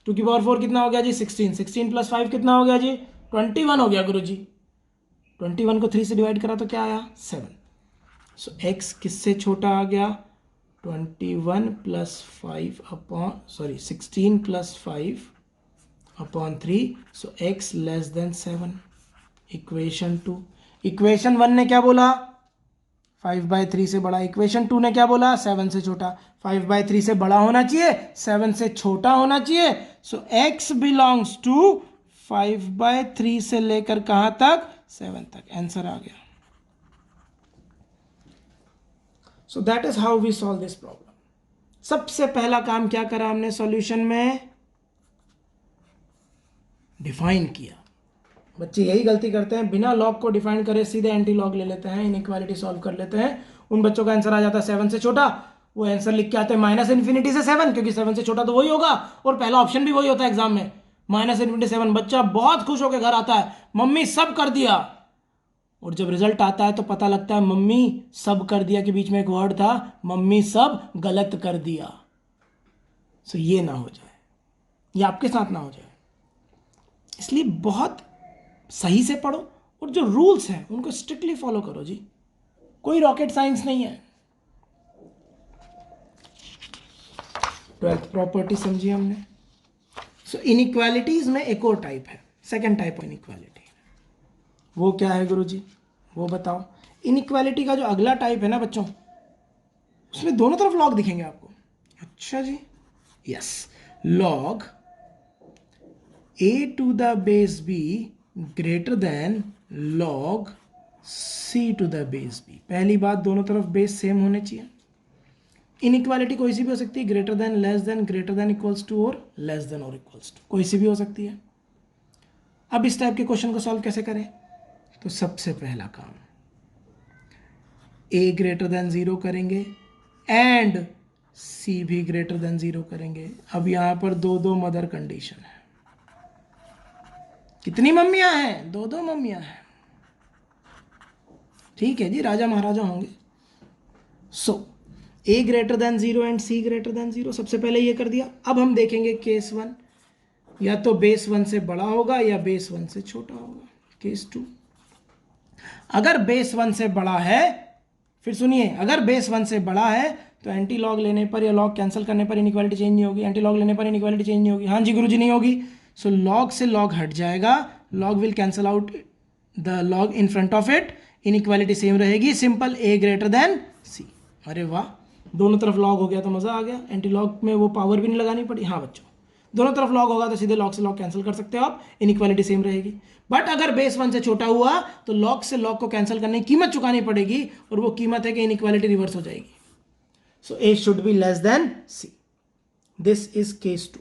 2 की पावर 4 कितना हो गया जी? 16। 16 प्लस 5 कितना हो गया जी? 21 हो गया गुरु जी। 21 को 3 से डिवाइड करा तो क्या आया? 7। सो x किससे छोटा आ गया? 21 प्लस 5 अपॉन 16 प्लस 5 अपॉन 3। सो x less than 7। Equation 2। Equation 1 ने क्या बोला? 5/3 से बड़ा। इक्वेशन 2 ने क्या बोला? 7 से छोटा। 5/3 से बड़ा होना चाहिए, 7 से छोटा होना चाहिए। सो x बिलोंग्स टू 5/3 से लेकर कहां तक? 7 तक। आंसर आ गया। So that is how we solve this problem. सबसे पहला काम क्या करा हमने? सॉल्यूशन में डिफाइन किया। बच्चे यही गलती करते हैं, बिना लॉग को डिफाइन करे सीधे एंटी लॉग ले लेते हैं, इनइक्वालिटी सॉल्व कर लेते हैं। उन बच्चों का आंसर आ जाता है 7 से छोटा। वो आंसर लिख के आते हैं -∞ से 7, क्योंकि 7 से छोटा तो वही होगा और पहला ऑप्शन भी वही होता है एग्जाम में, -∞ 7। बच्चा बहुत खुश होकर घर आता है, मम्मी सब कर दिया। और जब रिजल्ट आता है तो पता लगता है मम्मी सब कर दिया के बीच में एक वर्ड था, मम्मी सब गलत कर दिया। सो ये ना हो जाए, ये आपके साथ ना हो जाए, इसलिए बहुत सही से पढ़ो और जो रूल्स हैं उनको स्ट्रिक्टली फॉलो करो जी। कोई रॉकेट साइंस नहीं है। 12th प्रॉपर्टी समझी हमने। सो इनइक्वालिटीज में एक और टाइप है, सेकंड टाइप ऑफ इनइक्वालिटी। वो क्या है गुरुजी? वो बताओ। इनइक्वालिटी का जो अगला टाइप है ना बच्चों, उसमें दोनों तरफ लॉग दिखेंगे आपको। अच्छा जी, yes. Log a to the base b greater than log c to the base b। पहली बात, दोनों तरफ बेस सेम होने चाहिए। इनइक्वालिटी कोई सी भी हो सकती है, greater than, less than, greater than equals to और लेस देन और इक्वल्स टू, कोई सी भी हो सकती है। अब इस टाइप के क्वेश्चन को सॉल्व कैसे करें? तो सबसे पहला काम, a ग्रेटर देन 0 करेंगे एंड c भी ग्रेटर देन 0 करेंगे। अब यहां पर दो मदर कंडीशन है। कितनी मम्मियां हैं? दो मम्मियां हैं। ठीक है जी, राजा महाराजा होंगे। सो a greater than 0 and c greater than 0, सबसे पहले ये कर दिया। अब हम देखेंगे केस 1, या तो बेस 1 से बड़ा होगा या बेस 1 से छोटा होगा। केस 2, अगर बेस 1 से बड़ा है, फिर सुनिए, अगर बेस 1 से बड़ा है तो एंटी लॉग लेने पर या लॉग कैंसिल करने पर इनइक्वालिटी चेंज नहीं होगी। एंटी लॉग लेने पर इनइक्वालिटी चेंज नहीं होगी। हाँ जी गुरुजी, नहीं होगी। सो लॉग से लॉग हट जाएगा, log will cancel out the log in front of it, inequality same रहेगी। Simple, a greater than c। अरे वाह, दोनों तरफ लॉग हो गया तो मजा आ गया। एंटी लॉग में वो पावर भी नहीं लगानी पड़ी। हाँ बच्चों, दोनों तरफ लॉग होगा तो सीधे लॉग से लॉग कैंसिल कर सकते हो आप, इनइक्वालिटी सेम रहेगी। बट अगर बेस 1 से छोटा हुआ तो लॉग से लॉग को कैंसिल करने की कीमत चुकानी पड़ेगी, और वो कीमत है कि इनइक्वालिटी रिवर्स हो जाएगी। So a should be less than c. This is case 2।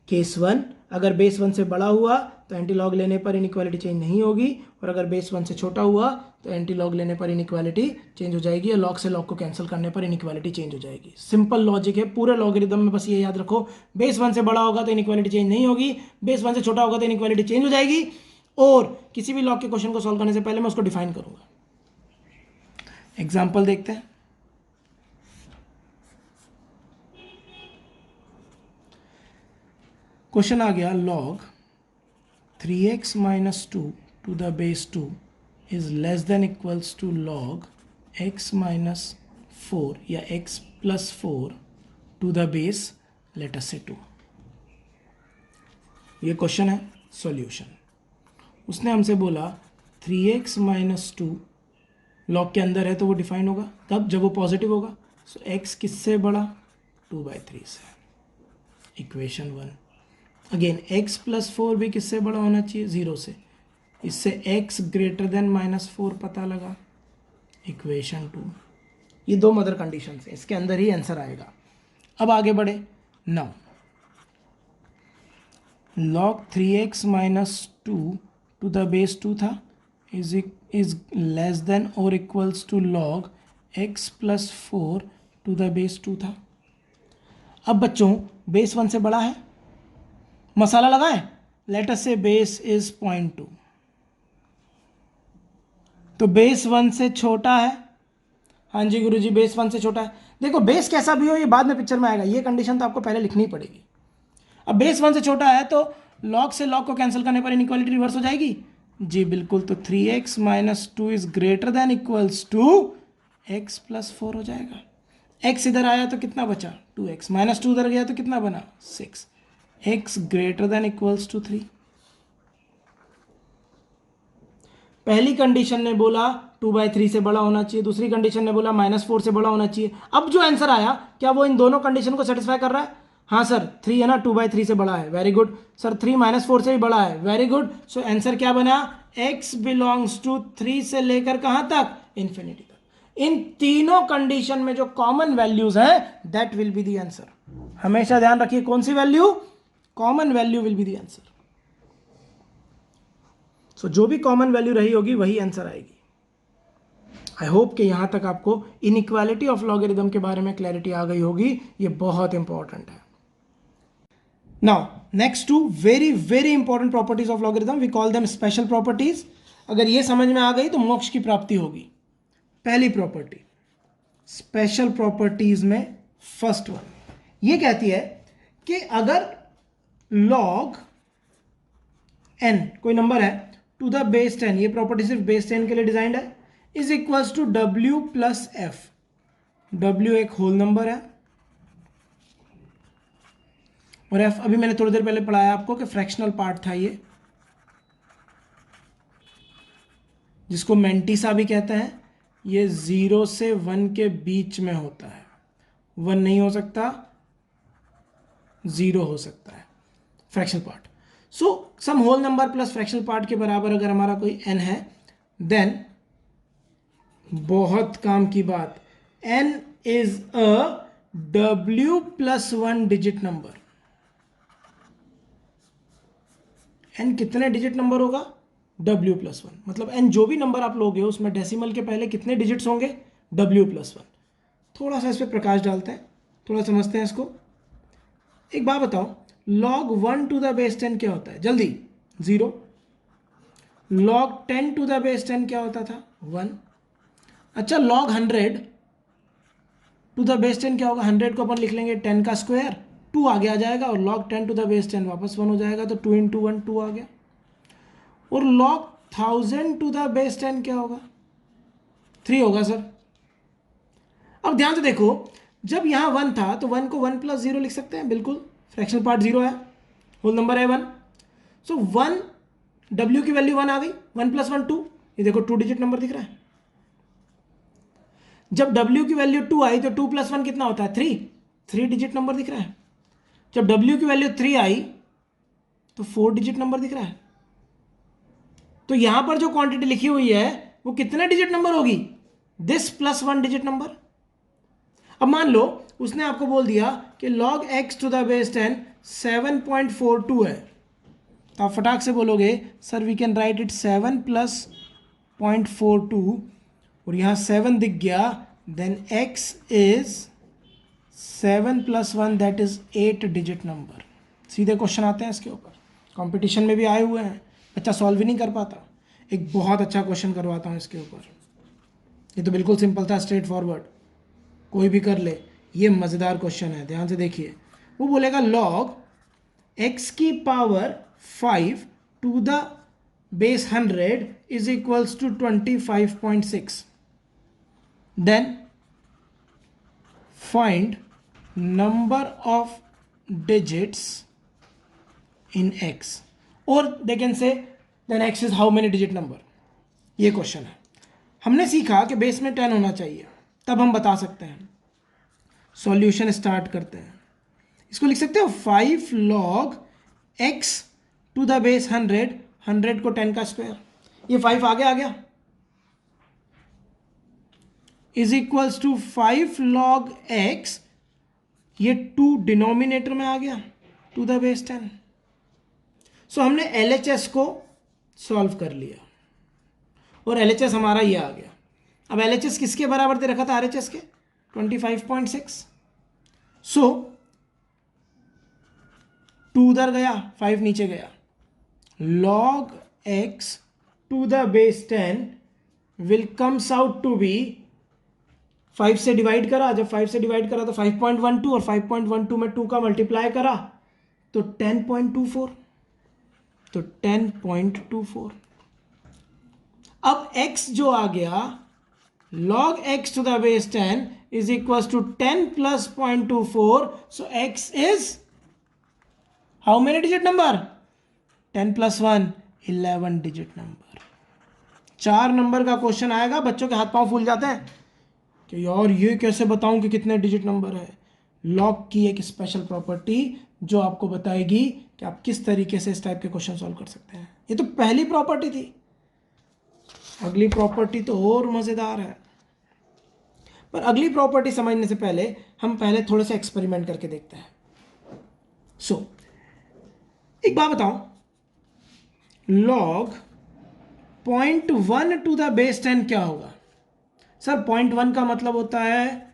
Case 1, अगर बेस 1 से बड़ा हुआ तो एंटी लॉग लेने पर इनइक्वालिटी चेंज नहीं होगी, और अगर बेस 1 से छोटा हुआ तो एंटी लॉग लेने पर इनइक्वालिटी चेंज हो जाएगी, और लॉग से लॉग को कैंसिल करने पर इनइक्वालिटी चेंज हो जाएगी। सिंपल लॉजिक है पूरे लॉगरिदम में, बस ये याद रखो, बेस 1 से बड़ा होगा तो इनइक्वालिटी चेंज नहीं होगी, बेस 1 से छोटा होगा तो इनइक्वालिटी चेंज हो जाएगी। और किसी भी लॉग के क्वेश्चन को सॉल्व करने से पहले मैं उसको डिफाइन करूंगा। एग्जाम्पल देखते हैं। क्वेश्चन आ गया, log 3x minus 2 to the base 2 is less than equals to log x minus 4 या x plus 4 to the base let us say 2। ये क्वेश्चन है। सॉल्यूशन, उसने हमसे बोला 3x minus 2 लॉग के अंदर है तो वो डिफाइन होगा तब जब वो पॉजिटिव होगा। सो x किससे बड़ा, 2/3 से। इक्वेशन 1। अगेन x प्लस 4 भी किससे बड़ा होना चाहिए, 0 से। इससे x ग्रेटर देन -4 पता लगा। इक्वेशन 2। ये दो मदर कंडीशन है, इसके अंदर ही आंसर आएगा। अब आगे बढ़े। Now log 3x minus 2 to the base 2 था, is less than or equals to log x plus 4 to the base 2 था। अब बच्चों बेस 1 से बड़ा है, मसाला लगाएं। लेट अस से बेस इज 0.2, तो बेस 1 से छोटा है। हाँ जी गुरुजी, बेस 1 से छोटा है। देखो बेस कैसा भी हो ये बाद में पिक्चर में आएगा, ये कंडीशन तो आपको पहले लिखनी पड़ेगी। अब बेस 1 से छोटा है तो लॉग से लॉग को कैंसिल करने पर इनइक्वालिटी रिवर्स हो जाएगी। जी बिल्कुल, तो 3x minus 2 is greater than equals to x plus 4 हो जाएगा। x इधर आया तो कितना बचा, 2x, -2 उधर गया तो कितना बना, 6। x greater than equals to 3। पहली कंडीशन ने बोला 2/3 से बड़ा होना चाहिए, दूसरी कंडीशन ने बोला -4 से बड़ा होना चाहिए। अब जो आंसर आया क्या वो इन दोनों कंडीशन को सेटिस्फाई कर रहा है? हाँ सर, 3 है ना, 2/3 से बड़ा है, वेरी गुड। सर 3 -4 से भी बड़ा है, वेरी गुड। सो आंसर क्या बना, x बिलोंग्स टू 3 से लेकर कहां तक, इन्फिनिटी तक। इन तीनों कंडीशन में जो कॉमन वैल्यूज हैं that will be the answer. हमेशा ध्यान रखिए कौन सी value, common value will be the answer. So जो भी कॉमन वैल्यू रही होगी वही आंसर आएगी। आई होप कि यहां तक आपको इनइक्वालिटी ऑफ लॉगरिथम के बारे में क्लैरिटी आ गई होगी, ये बहुत इंपॉर्टेंट है। Now next two very very important properties of logarithm, we call them special properties. अगर ये समझ में आ गई तो मोक्ष की प्राप्ति होगी। पहली प्रॉपर्टी स्पेशल प्रॉपर्टीज में फर्स्ट वन ये कहती है कि अगर लॉग n कोई नंबर है टू द बेस 10, ये प्रॉपर्टी सिर्फ बेस 10 के लिए डिजाइंड है, is equals to w plus f। w एक होल नंबर है और f अभी मैंने थोड़ी देर पहले पढ़ाया आपको कि फ्रैक्शनल पार्ट था ये, जिसको मेंटिसा भी कहते हैं। ये 0 से 1 के बीच में होता है, 1 नहीं हो सकता, 0 हो सकता है fractional part. So some whole number plus fractional part के बराबर अगर हमारा कोई n है, देन बहुत काम की बात, n is a w plus 1 digit number. n कितने डिजिट नंबर होगा, w प्लस 1, मतलब n जो भी नंबर आप लोगे उसमें डेसिमल के पहले कितने डिजिट्स होंगे, w प्लस 1। थोड़ा सा इस पर प्रकाश डालते हैं, थोड़ा समझते हैं इसको। एक बात बताओ, log 1 टू द बेस 10 क्या होता है, जल्दी, 0। log 10 टू द बेस 10 क्या होता था, 1। अच्छा log 100 टू द बेस 10 क्या होगा, 100 को अपन लिख लेंगे 10 का स्क्वायर, 2 आगे आ जाएगा, और log 10 टू द बेस 10 वापस 1 हो जाएगा, तो 2 इंटू 1 2 आ गया। और log 1000 टू द बेस 10 क्या होगा, 3 होगा सर। अब ध्यान से देखो, जब यहां 1 था तो 1 को 1 प्लस 0 लिख सकते हैं, बिल्कुल, फ्रैक्शनल पार्ट 0 है, होल नंबर है 1। सो 1 w की वैल्यू 1 आ गई, 1 प्लस 1 2, ये देखो 2 डिजिट नंबर दिख रहा है। जब w की वैल्यू 2 आई तो 2 प्लस 1 कितना होता है, 3 डिजिट नंबर दिख रहा है। जब w की वैल्यू 3 आई तो 4 डिजिट नंबर दिख रहा है। तो यहां पर जो क्वांटिटी लिखी हुई है वो कितने डिजिट नंबर होगी? This plus 1 digit number. अब मान लो उसने आपको बोल दिया कि log x to the base 10 7.42 है, तो आप फटाक से बोलोगे sir we can write it 7 plus 0.42 और यहाँ 7 दिख गया, then x is 7 plus 1 that is 8 digit number. सीधे क्वेश्चन आते हैं इसके ऊपर, कंपटीशन में भी आए हुए हैं, बच्चा सॉल्व ही नहीं कर पाता। एक बहुत अच्छा क्वेश्चन करवाता हूँ इसके ऊपर, ये तो बिल्कुल सिंपल था, स्ट्रेट फॉरवर्ड, कोई भी कर ले। ये मज़ेदार क्वेश्चन है, ध्यान से देखिए। वो बोलेगा log x की power 5 to the base 100 is equals to 25.6, then find number of digits in x, और they can say then x is how many digit number. ये क्वेश्चन है। हमने सीखा कि बेस में 10 होना चाहिए, तब हम बता सकते हैं। सॉल्यूशन स्टार्ट करते हैं। इसको लिख सकते हो 5 log x to the base 100, 100 को 10 का स्क्वायर, ये 5 आगे आ गया, is equals to 5 log x, ये 2 डिनोमिनेटर में आ गया टू द बेस 10। सो हमने LHS को सॉल्व कर लिया और LHS हमारा ये आ गया। अब LHS किसके बराबर दे रखा था RHS के? 25.6। सो 2 उधर गया, 5 नीचे गया, log x to the base 10 will comes out to be, 5 से डिवाइड करा, जब 5 से डिवाइड करा तो 5.12 और 5.12 में 2 का मल्टीप्लाई करा तो 10.24, तो 10.24। अब x जो आ गया log x to the base 10 is equals to 10 plus 0.24, so x is how many digit number? 10 plus 1 11 digit number। 4 number का क्वेश्चन आएगा, बच्चों के हाथ पांव फूल जाते हैं कि यार ये कैसे बताऊं कि कितने डिजिट नंबर है। लॉग की एक स्पेशल प्रॉपर्टी जो आपको बताएगी कि आप किस तरीके से इस टाइप के क्वेश्चन सॉल्व कर सकते हैं। ये तो पहली प्रॉपर्टी थी, अगली प्रॉपर्टी तो और मज़ेदार है। पर अगली प्रॉपर्टी समझने से पहले हम पहले थोड़ा सा एक्सपेरिमेंट करके देखते हैं। सो एक बात बताओ, log 0.1 टू द बेस 10 क्या होगा? सर 0.1 का मतलब होता है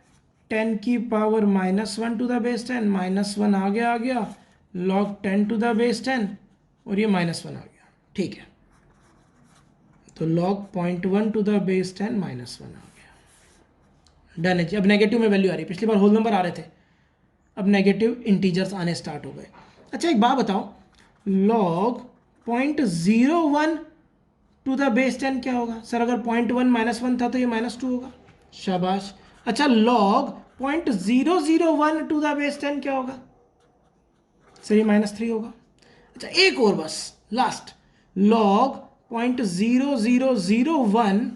10 की पावर -1 टू द बेस 10, -1 आ गया log 10 टू द बेस 10 और ये -1 आ गया, ठीक है। तो log 0.1 टू द बेस 10 -1 आ गया, डन है जी। अब नेगेटिव में वैल्यू आ रही है, पिछली बार होल नंबर आ रहे थे, अब नेगेटिव इंटीजर्स आने स्टार्ट हो गए। अच्छा एक बात बताओ, log 0.01 टू द बेस 10 क्या होगा? सर अगर 0.1 -1 था तो ये -2 होगा, शाबाश। अच्छा log 0.001 टू द बेस 10 क्या होगा? सर ये -3 होगा। अच्छा एक और बस last, log 0.0001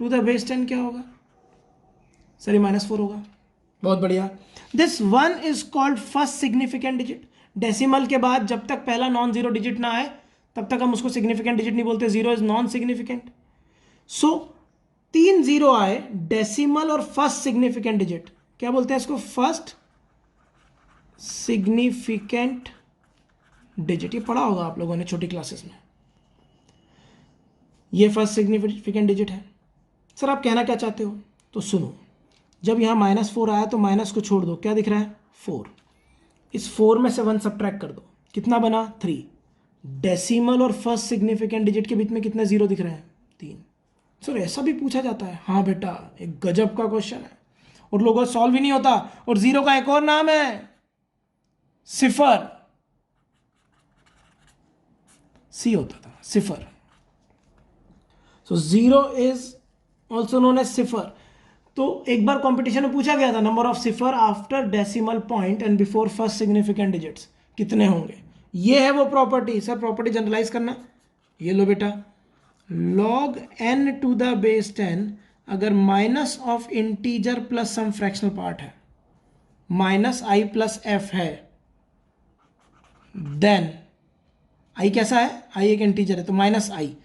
to the base 10 क्या होगा? सर ये -4 होगा, बहुत बढ़िया। This 1 is called first significant digit. Decimal के बाद जब तक पहला नॉन जीरो डिजिट ना आए तब तक हम उसको सिग्निफिकेंट डिजिट नहीं बोलते, zero is non significant. So 3 zero आए, डेसिमल और फर्स्ट सिग्निफिकेंट डिजिट, क्या बोलते हैं इसको? First significant digit. ये पढ़ा होगा आप लोगों ने छोटी क्लासेस में, ये फर्स्ट सिग्निफिकेंट डिजिट है। सर आप कहना क्या चाहते हो? तो सुनो, जब यहाँ -4 आया तो माइनस को छोड़ दो, क्या दिख रहा है? 4। इस 4 में से 1 सब्ट्रैक्ट कर दो, कितना बना? 3। डेसिमल और फर्स्ट सिग्निफिकेंट डिजिट के बीच में कितने जीरो दिख रहे हैं? 3। सर ऐसा भी पूछा जाता है? हाँ बेटा, एक गजब का क्वेश्चन है और लोगों सॉल्व ही नहीं होता। और जीरो का एक और नाम है सिफर, सी होता था, cipher. So zero is also known as cipher. तो एक बार कंपटीशन में पूछा गया था number of cipher after decimal point and before first significant digits कितने होंगे। ये है वो प्रॉपर्टी। सर प्रॉपर्टी जनरलाइज करना, ये लो बेटा, log n to the base 10 अगर minus of integer plus some fractional part है, -i + f है, देन आई कैसा है, आई एक इंटीजर है तो माइनस आई,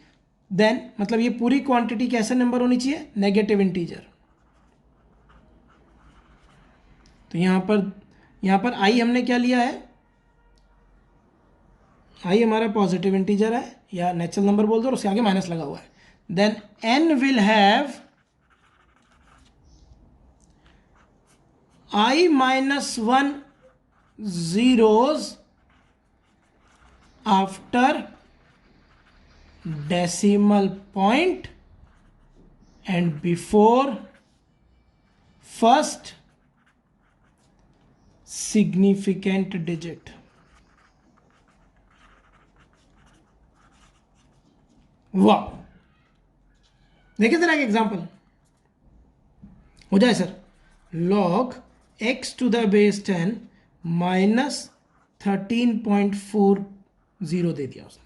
देन मतलब ये पूरी क्वांटिटी कैसा नंबर होनी चाहिए, नेगेटिव इंटीजर। तो यहाँ पर आई हमने क्या लिया है, आई हमारा पॉजिटिव इंटीजर है या नेचुरल नंबर बोल दो और उसके आगे माइनस लगा हुआ है। Then N will have I minus 1 zeros after decimal point and before first significant digit। वाह, देखिए जरा एक एग्जांपल हो जाए sir, log x to the base 10 minus 13.40 दे दिया उसने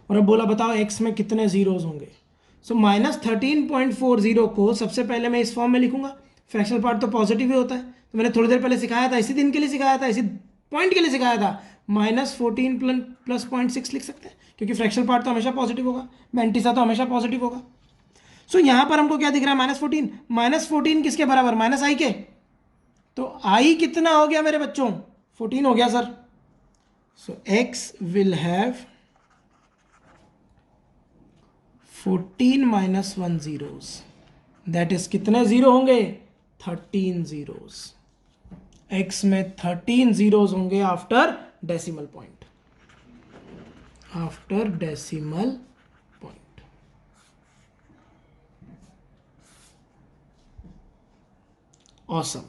और अब बोला बताओ x में कितने जीरोज होंगे। सो माइनस 13.40 को सबसे पहले मैं इस फॉर्म में लिखूंगा, फ्रैक्शनल पार्ट तो पॉजिटिव ही होता है, तो मैंने थोड़ी देर पहले सिखाया था, इसी दिन के लिए सिखाया था, इसी पॉइंट के लिए सिखाया था, माइनस 14 प्लस 0.6 लिख सकते हैं क्योंकि फ्रैक्शनल पार्ट तो हमेशा पॉजिटिव होगा, मैंटिसा तो हमेशा पॉजिटिव होगा। सो यहां पर हमको क्या दिख रहा है, माइनस 14 किसके बराबर, माइनस आई के, तो आई कितना हो गया मेरे बच्चों, 14 हो गया sir. So x will have 14 minus 1 zeros, that is कितने जीरो होंगे, 13 zeros। एक्स में 13 zeros होंगे after decimal point, after decimal point. Awesome,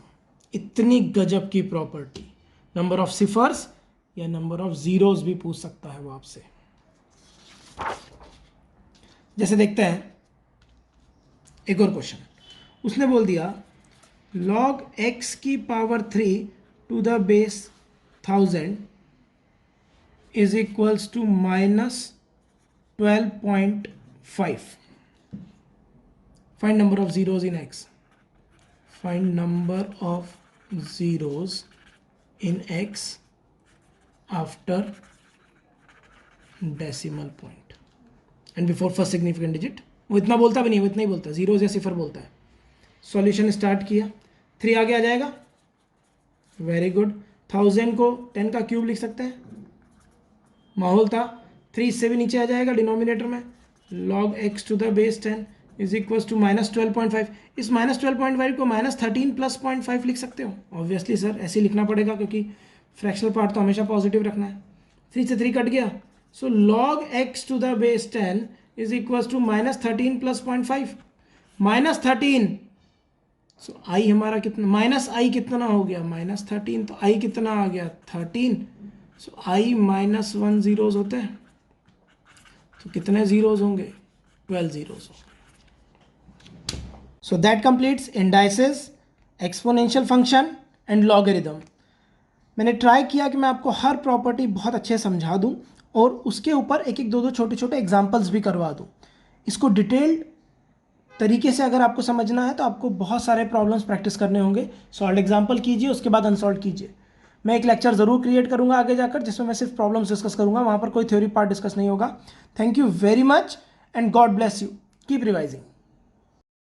इतनी गजब की प्रॉपर्टी, नंबर ऑफ सिफर्स या नंबर ऑफ जीरोस भी पूछ सकता है वो आपसे। जैसे देखते हैं एक और क्वेश्चन, उसने बोल दिया log x की power 3 to the base 1000 is equals to minus 12.5। Find number of zeros in x, find number of zeros in x after decimal point and before first significant digit। वो इतना बोलता भी नहीं, वो इतना ही बोलता है, जीरोस या सिफर बोलता है। सॉल्यूशन स्टार्ट किया, 3 आगे आ जाएगा, वेरी गुड। 1000 को 10 का क्यूब लिख सकते हैं, माहौल था। 3 इससे भी नीचे आ जाएगा डिनोमिनेटर में, log x to the base 10 is equal to minus 12.5। इस माइनस 12.5 को माइनस 13 प्लस 0.5 लिख सकते हो, ऑब्वियसली सर ऐसे लिखना पड़ेगा क्योंकि फ्रैक्शनल पार्ट तो हमेशा पॉजिटिव रखना है। 3 से 3 कट गया, so log x to the base 10 is equal to minus 13 plus 0.5, minus 13। So I हमारा कितना, माइनस आई कितना हो गया, माइनस 13, तो आई कितना आ गया 13। सो आई माइनस 1 जीरोज होते हैं, तो कितने जीरोज होंगे, 12 जीरोज होंगे। So that completes indices, exponential function and logarithm। मैंने ट्राई किया कि मैं आपको हर प्रॉपर्टी बहुत अच्छे समझा दूं और उसके ऊपर एक एक दो छोटे छोटे एग्जांपल्स भी करवा दूं। इसको डिटेल्ड तरीके से अगर आपको समझना है तो आपको बहुत सारे प्रॉब्लम्स प्रैक्टिस करने होंगे। सॉल्व एग्जाम्पल कीजिए, उसके बाद अनसॉल्व कीजिए। मैं एक लेक्चर ज़रूर क्रिएट करूंगा आगे जाकर जिसमें मैं सिर्फ प्रॉब्लम्स डिस्कस करूंगा, वहाँ पर कोई थ्योरी पार्ट डिस्कस नहीं होगा। Thank you very much and God bless you, keep revising.